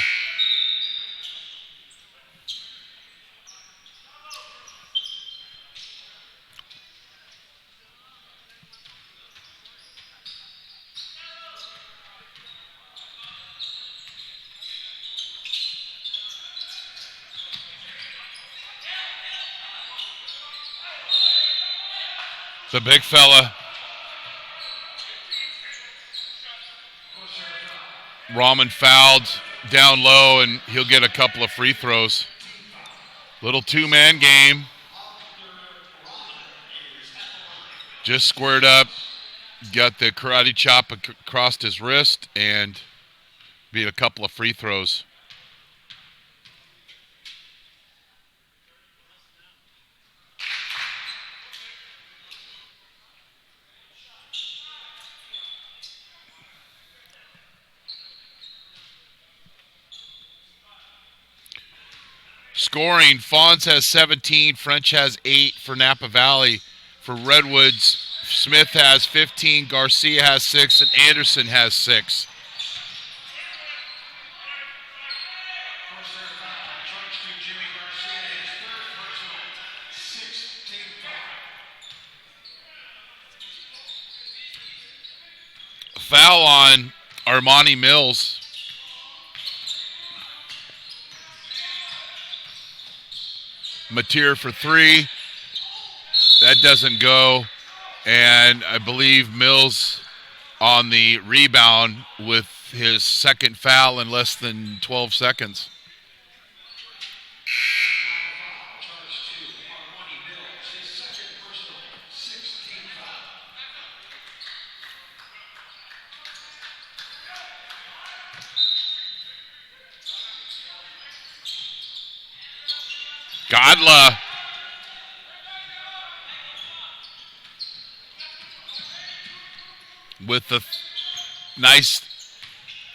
Speaker 1: The big fella. Rahman fouled down low, and he'll get a couple of free throws. Little two-man game. Just squared up, got the karate chop across his wrist, and beat a couple of free throws. Scoring, Fawns has 17, French has 8 for Napa Valley. For Redwoods, Smith has 15, Garcia has 6, and Anderson has 6.
Speaker 2: First third foul, charged to Jimmy Garcia, his third personal, 6th team foul.
Speaker 1: Foul on Armani Mills. Mateer for 3. That doesn't go. And I believe Mills on the rebound with his second foul in less than 12 seconds.
Speaker 2: Charged to Armani Mills, his second personal, 6th team foul.
Speaker 1: Godla with the nice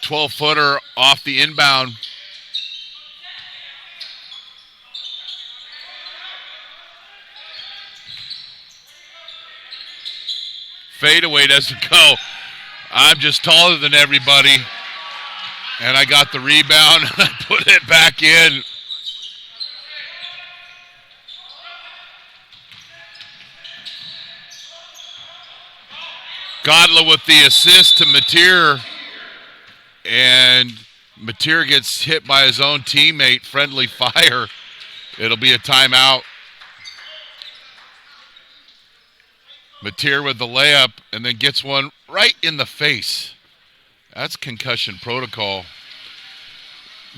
Speaker 1: 12-footer off the inbound. Fadeaway doesn't go. I'm just taller than everybody. And I got the rebound and I put it back in. Godla with the assist to Mateer, and Mateer gets hit by his own teammate, friendly fire. It'll be a timeout. Mateer with the layup and then gets one right in the face. That's concussion protocol.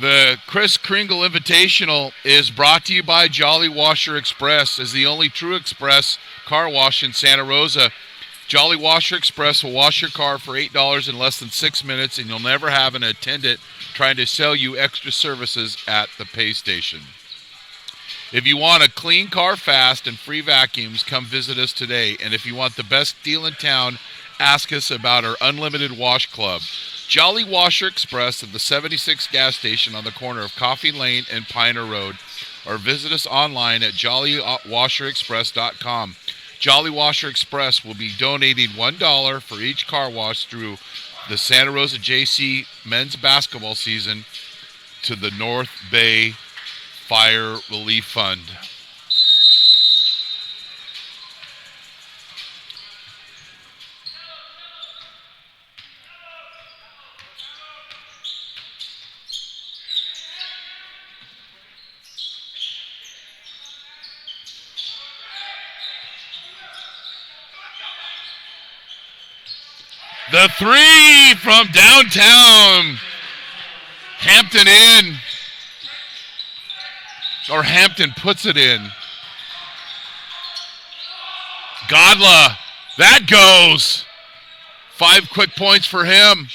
Speaker 1: The Kris Kringle Invitational is brought to you by Jolly Washer Express, as the only true express car wash in Santa Rosa. Jolly Washer Express will wash your car for $8 in less than 6 minutes, and you'll never have an attendant trying to sell you extra services at the pay station. If you want a clean car fast and free vacuums, come visit us today. And if you want the best deal in town, ask us about our unlimited wash club. Jolly Washer Express at the 76 gas station on the corner of Coffee Lane and Piner Road, or visit us online at jollywasherexpress.com. Jolly Washer Express will be donating $1 for each car wash through the Santa Rosa JC men's basketball season to the North Bay Fire Relief Fund. The 3 from downtown. Hampton in. Or Hampton puts it in. Godla. That goes. 5 quick points for him.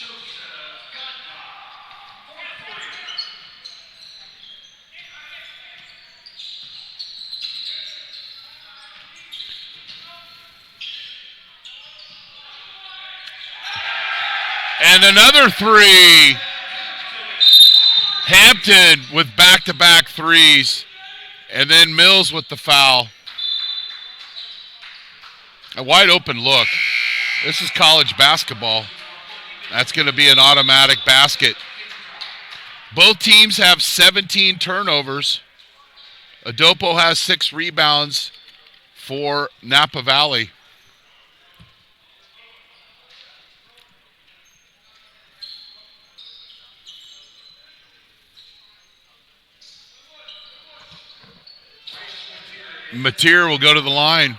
Speaker 1: And another 3. Hampton with back-to-back 3s. And then Mills with the foul. A wide open look. This is college basketball. That's going to be an automatic basket. Both teams have 17 turnovers. Adopo has 6 rebounds for Napa Valley. Mateer will go to the line.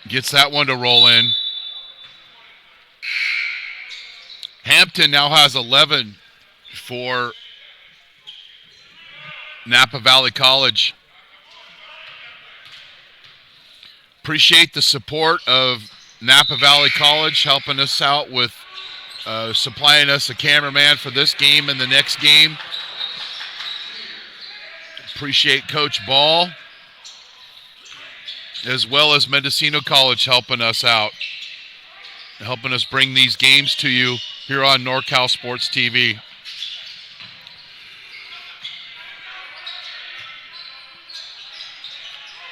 Speaker 1: Gets that one to roll in. Hampton now has 11 for Napa Valley College. Appreciate the support of Napa Valley College helping us out with supplying us a cameraman for this game and the next game. Appreciate Coach Ball, as well as Mendocino College helping us out, helping us bring these games to you here on NorCal Sports TV.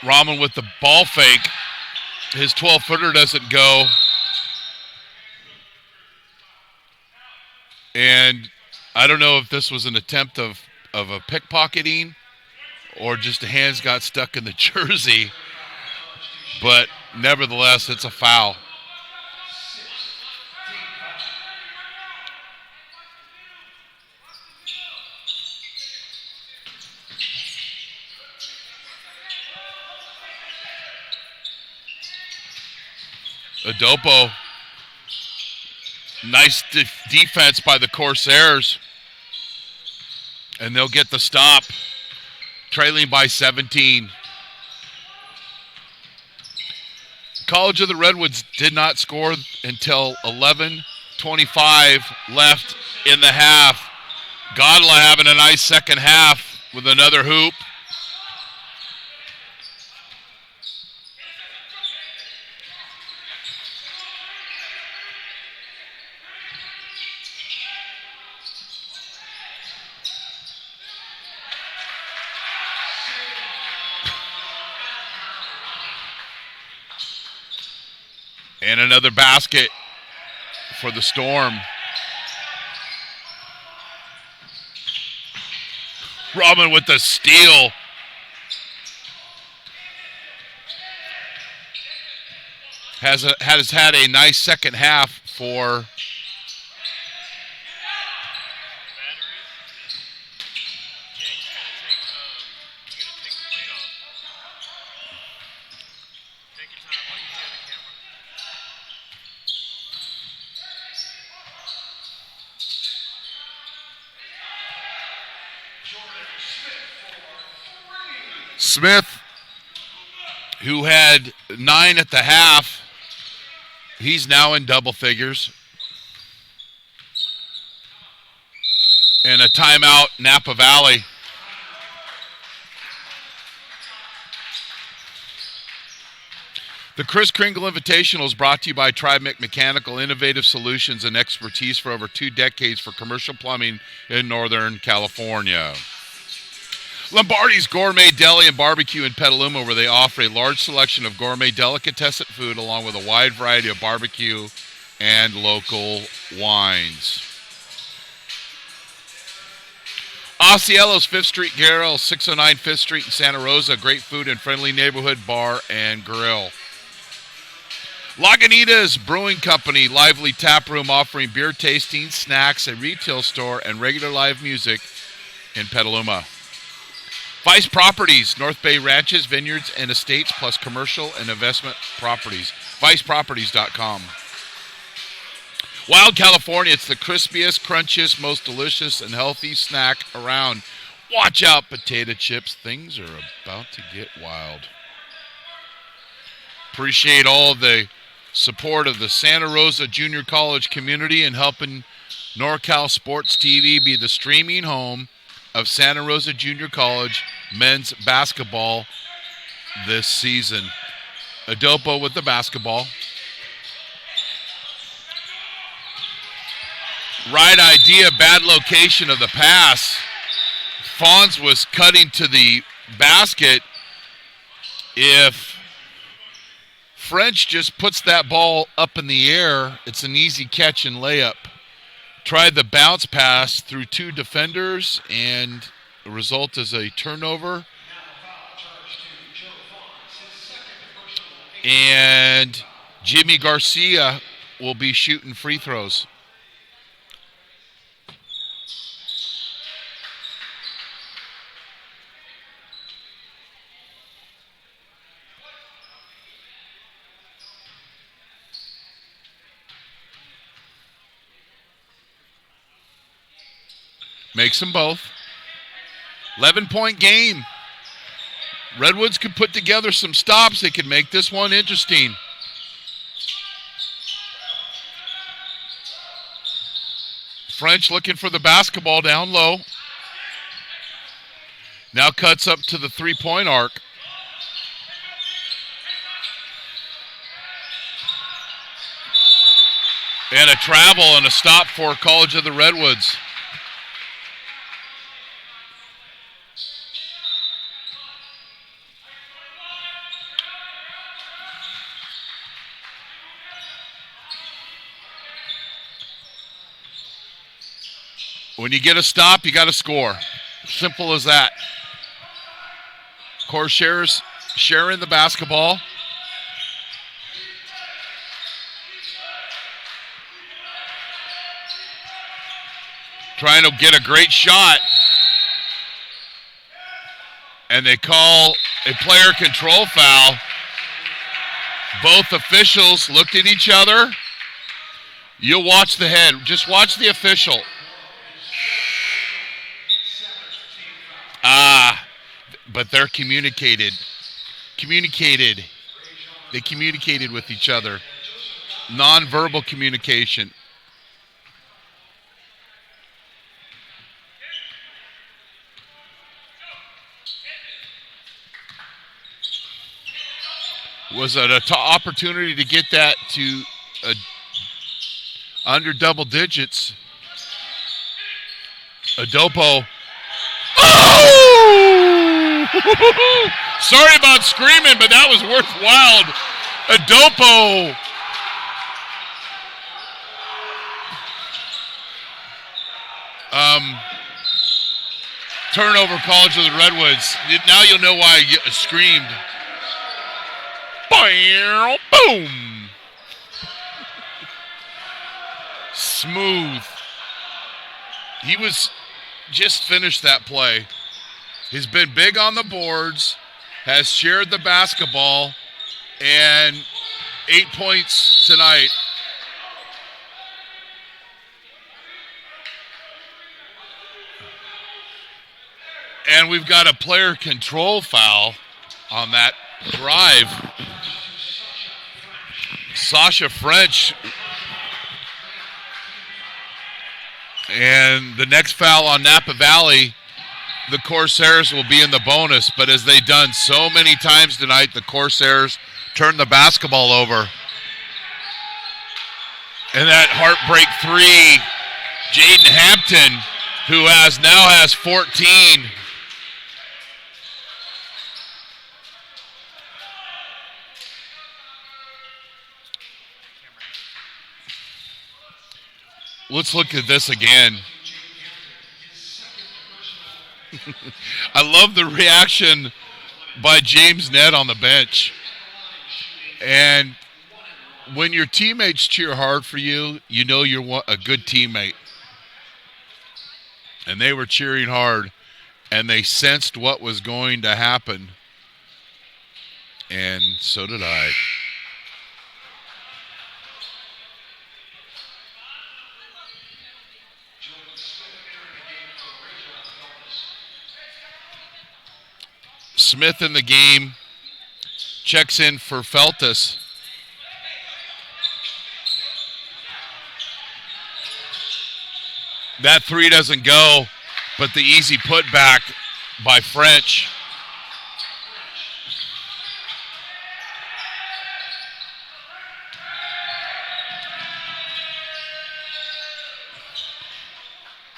Speaker 1: Rahman with the ball fake. His 12-footer doesn't go. And I don't know if this was an attempt of a pickpocketing or just the hands got stuck in the jersey. But nevertheless, it's a foul. Adopo. Nice defense by the Corsairs. And they'll get the stop. Trailing by 17. College of the Redwoods did not score until 11:25 left in the half. Godla having a nice second half with another hoop. And another basket for the Storm. Rahman with the steal. Has had a nice second half for Smith, who had 9 at the half. He's now in double figures. And a timeout, Napa Valley. The Kris Kringle Invitational is brought to you by Trimec Mechanical, innovative solutions and expertise for over 2 decades for commercial plumbing in Northern California. Lombardi's Gourmet Deli and Barbecue in Petaluma, where they offer a large selection of gourmet delicatessen food along with a wide variety of barbecue and local wines. Osceola's 5th Street Grill, 609 5th Street in Santa Rosa. Great food and friendly neighborhood bar and grill. Lagunitas Brewing Company, lively tap room offering beer tasting, snacks, a retail store, and regular live music in Petaluma. Vice Properties, North Bay ranches, vineyards, and estates, plus commercial and investment properties. ViceProperties.com. Wild California, it's the crispiest, crunchiest, most delicious, and healthy snack around. Watch out, potato chips. Things are about to get wild. Appreciate all the support of the Santa Rosa Junior College community in helping NorCal Sports TV be the streaming home of Santa Rosa Junior College men's basketball this season. Adopo with the basketball. Right idea, bad location of the pass. Fons was cutting to the basket. If French just puts that ball up in the air, it's an easy catch and layup. Tried the bounce pass through 2 defenders, and the result is a turnover. And Jimmy Garcia will be shooting free throws. Makes them both. 11-point game. Redwoods could put together some stops. They could make this one interesting. French looking for the basketball down low. Now cuts up to the three-point arc. And a travel and a stop for College of the Redwoods. When you get a stop, you got to score. Simple as that. Corsairs sharing the basketball. Trying to get a great shot. And they call a player control foul. Both officials looked at each other. You'll watch the head. Just watch the official. But they're communicated. They communicated with each other. Non-verbal communication. Was it an opportunity to get that to under double digits? Adopo. Oh! Sorry about screaming, but that was worthwhile. Adopo. Turnover, College of the Redwoods. Now you'll know why I screamed. Boom. Smooth. He was just finished that play. He's been big on the boards, has shared the basketball, and 8 points tonight. And we've got a player control foul on that drive. Sasha French. And the next foul on Napa Valley, the Corsairs will be in the bonus. But as they've done so many times tonight, the Corsairs turn the basketball over. And that heartbreak three, Jaden Hampton, who now has 14. Let's look at this again. I love the reaction by James Ned on the bench. And when your teammates cheer hard for you, you know you're a good teammate. And they were cheering hard, and they sensed what was going to happen. And so did I. Smith in the game, checks in for Feltus. That three doesn't go, but the easy putback by French.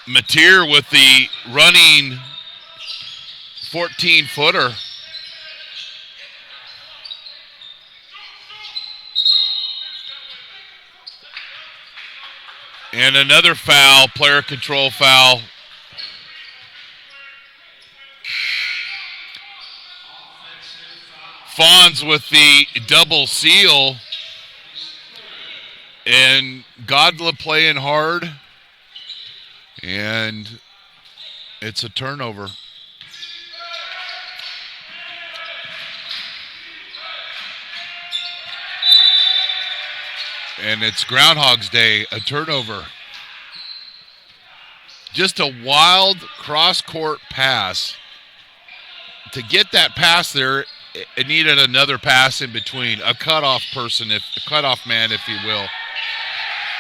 Speaker 1: Mateer with the running 14-footer. And another foul, player control foul. Fonz with the double seal. And Godla playing hard. And it's a turnover. And it's Groundhog's Day, a turnover. Just a wild cross-court pass to get that pass there, it needed another pass in between, a cutoff man, if you will.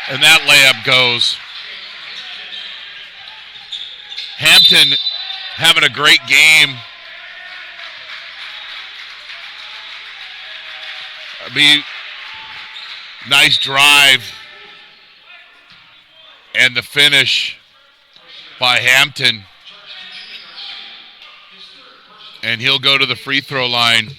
Speaker 1: And that layup goes. Hampton having a great game. Nice drive. And the finish by Hampton. And he'll go to the free throw line.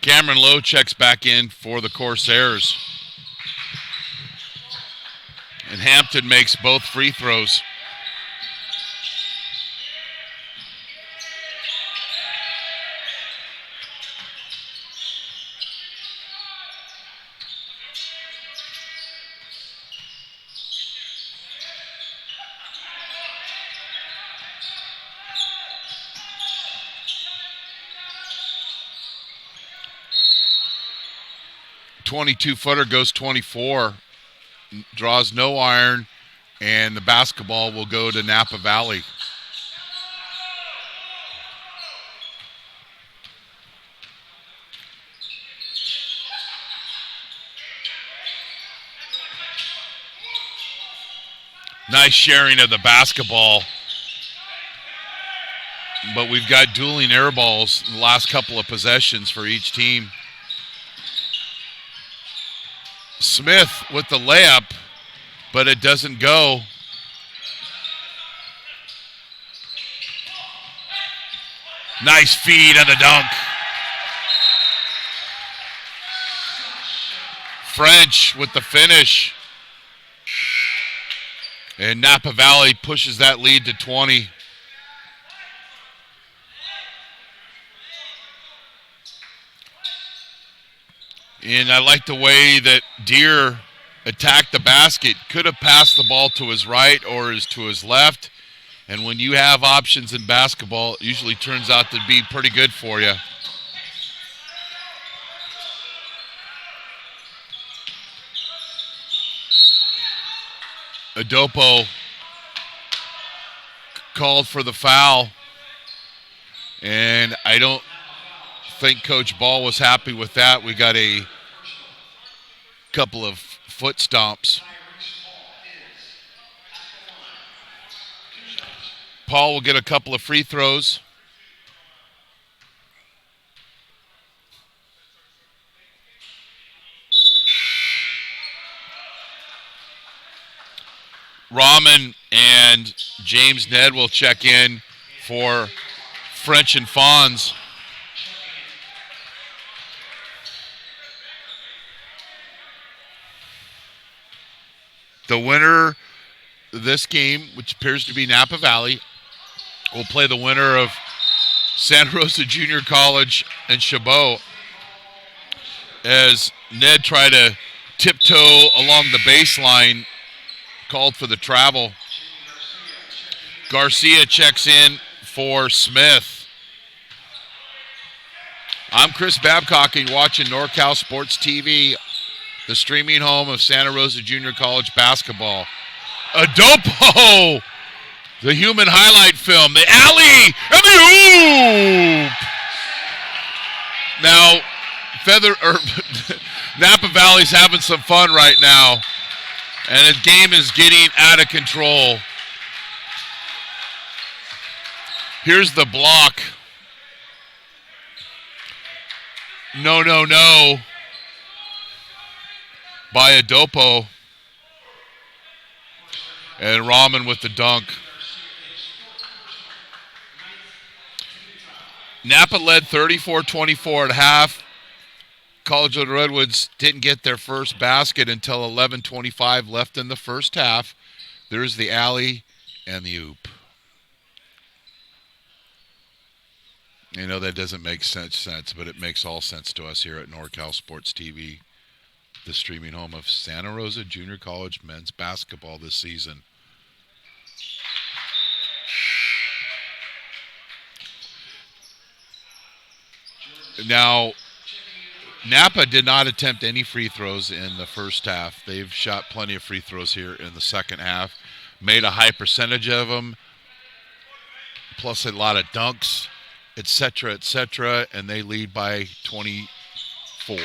Speaker 1: Cameron Lowe checks back in for the Corsairs. And Hampton makes both free throws. .22-footer goes 24, draws no iron, and the basketball will go to Napa Valley. Nice sharing of the basketball. But we've got dueling air balls in the last couple of possessions for each team. Smith with the layup, but it doesn't go. Nice feed and the dunk. French with the finish. And Napa Valley pushes that lead to 20. And I like the way that Deere attacked the basket. Could have passed the ball to his right or to his left. And when you have options in basketball, it usually turns out to be pretty good for you. Adopo called for the foul. And I don't think Coach Ball was happy with that. We got a couple of foot stomps. Paul will get a couple of free throws. Rahman and James Ned will check in for French and Fonz. The winner of this game, which appears to be Napa Valley, will play the winner of Santa Rosa Junior College and Chabot, as Ned tried to tiptoe along the baseline, called for the travel. Garcia checks in for Smith. I'm Kris Babcock, and you're watching NorCal Sports TV, the streaming home of Santa Rosa Junior College basketball. Adopo, the human highlight film, the alley, and the oop. Now, Napa Valley's having some fun right now, and the game is getting out of control. Here's the block. No. By Adopo. And Rahman with the dunk. Napa led 34-24 at half. College of the Redwoods didn't get their first basket until 11:25 left in the first half. There's the alley and the oop. You know, that doesn't make sense, but it makes all sense to us here at NorCal Sports TV. the streaming home of Santa Rosa Junior College men's basketball this season. Now, Napa did not attempt any free throws in the first half. They've shot plenty of free throws here in the second half, made a high percentage of them, plus a lot of dunks, etc., and they lead by 24.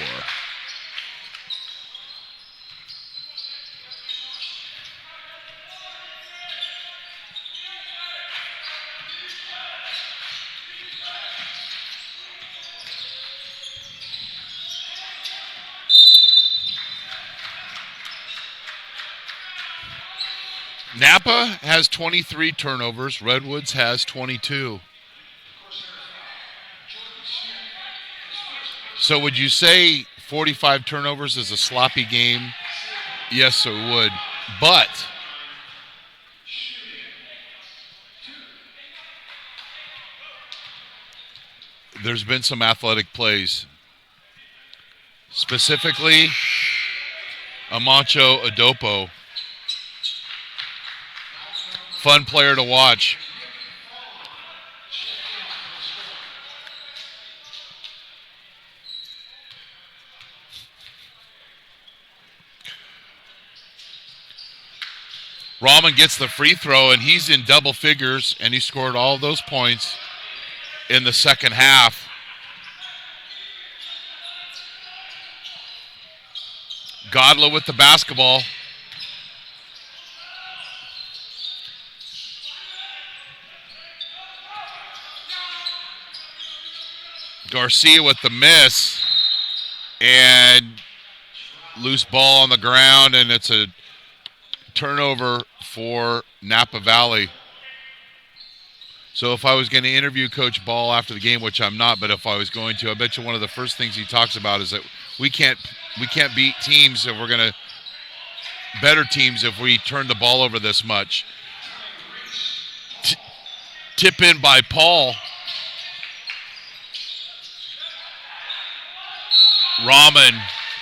Speaker 1: Napa has 23 turnovers. Redwoods has 22. So would you say 45 turnovers is a sloppy game? Yes, it would. But there's been some athletic plays. Specifically, Amancho Adopo. Fun player to watch. Rahman gets the free throw, and he's in double figures, and he scored all those points in the second half. Godla with the basketball. Garcia with the miss, and loose ball on the ground, and it's a turnover for Napa Valley. So if I was going to interview Coach Ball after the game, which I'm not, but if I was going to, I bet you one of the first things he talks about is that we can't beat teams if we're going to better teams if we turn the ball over this much. Tip in by Paul. Rahman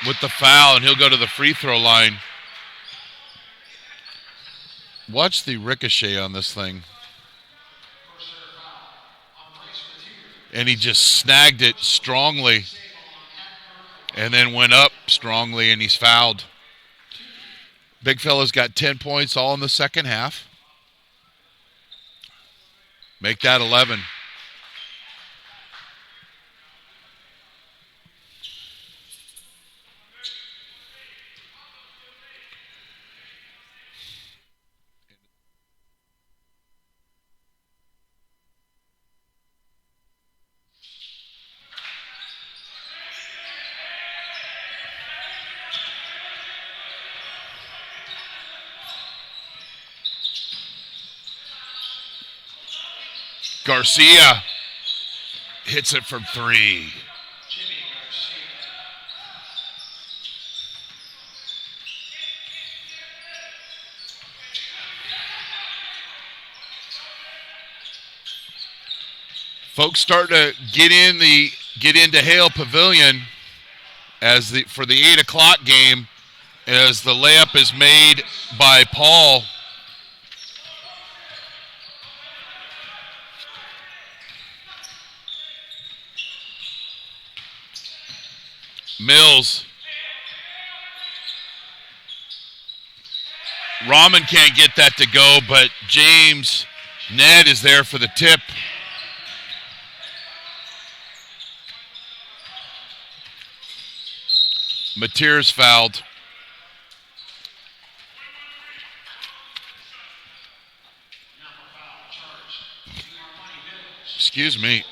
Speaker 1: with the foul, and he'll go to the free throw line. Watch the ricochet on this thing. And he just snagged it strongly and then went up strongly, and he's fouled. Big fella's got 10 points all in the second half. Make that 11. Garcia hits it from three. Folks start to get into Hale Pavilion for the 8 o'clock game as the layup is made by Paul. Mills. Rahman can't get that to go, but James Ned is there for the tip. Mateer's fouled. Excuse me.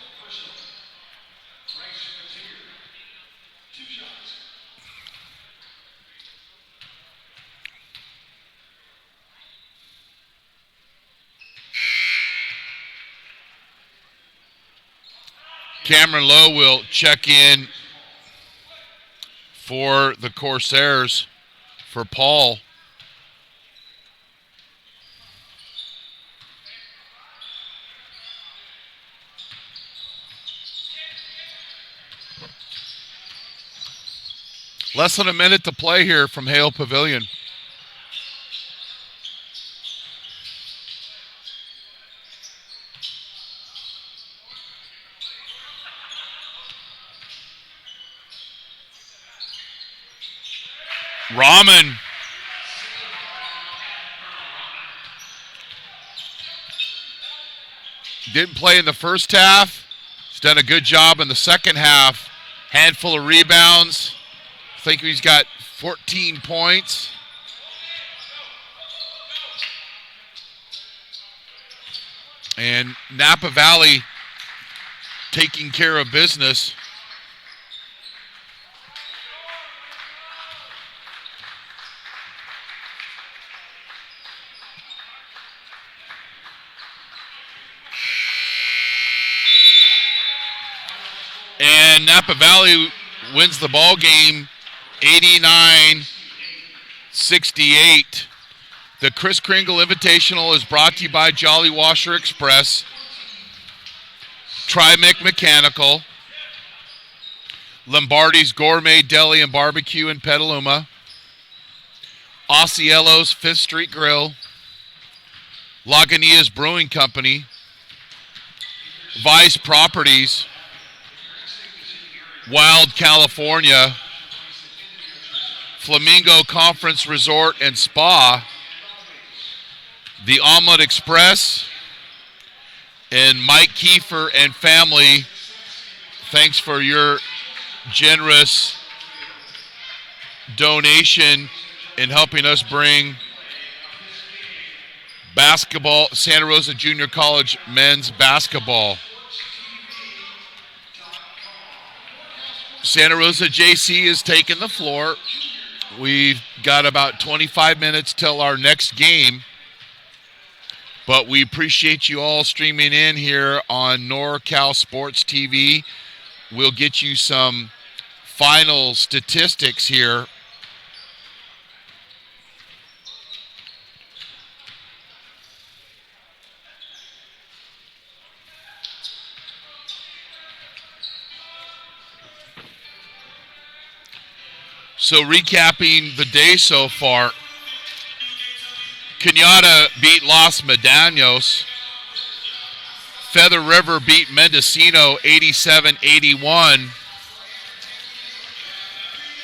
Speaker 1: Cameron Lowe will check in for the Corsairs for Paul. Less than a minute to play here from Hale Pavilion. Rahman. Didn't play in the first half. He's done a good job in the second half. Handful of rebounds. I think he's got 14 points. And Napa Valley taking care of business. And Napa Valley wins the ball game 89-68. The Kris Kringle Invitational is brought to you by Jolly Washer Express, Trimec Mechanical, Lombardi's Gourmet Deli and Barbecue in Petaluma, Osceolo's Fifth Street Grill, Lagunitas Brewing Company, Vice Properties, Wild California, Flamingo Conference Resort and Spa, the Omelet Express, and Mike Kiefer and family. Thanks for your generous donation in helping us bring basketball, Santa Rosa Junior College men's basketball. Santa Rosa JC is taking the floor. We've got about 25 minutes till our next game. But we appreciate you all streaming in here on NorCal Sports TV. We'll get you some final statistics here. So recapping the day so far, Cañada beat Los Medanos. Feather River beat Mendocino 87-81.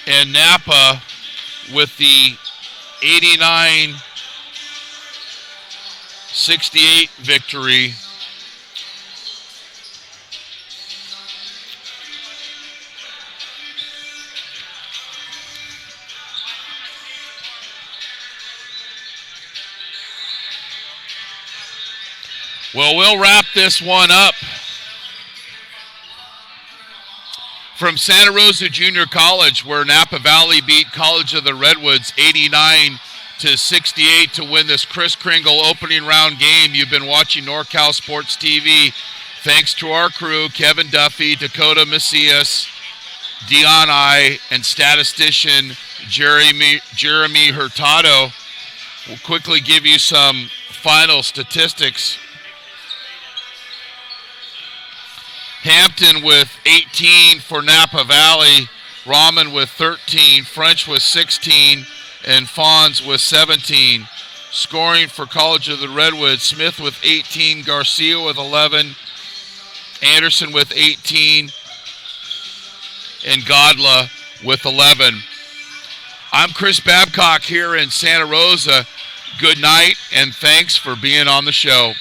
Speaker 1: And Napa with the 89-68 victory. Well, we'll wrap this one up. From Santa Rosa Junior College, where Napa Valley beat College of the Redwoods 89-68 to win this Kris Kringle opening round game. You've been watching NorCal Sports TV. Thanks to our crew, Kevin Duffy, Dakota Macias, Dion I, and statistician Jeremy Hurtado. We'll quickly give you some final statistics. Hampton with 18 for Napa Valley, Rahman with 13, French with 16, and Fons with 17. Scoring for College of the Redwoods, Smith with 18, Garcia with 11, Anderson with 18, and Godla with 11. I'm Chris Babcock here in Santa Rosa. Good night, and thanks for being on the show.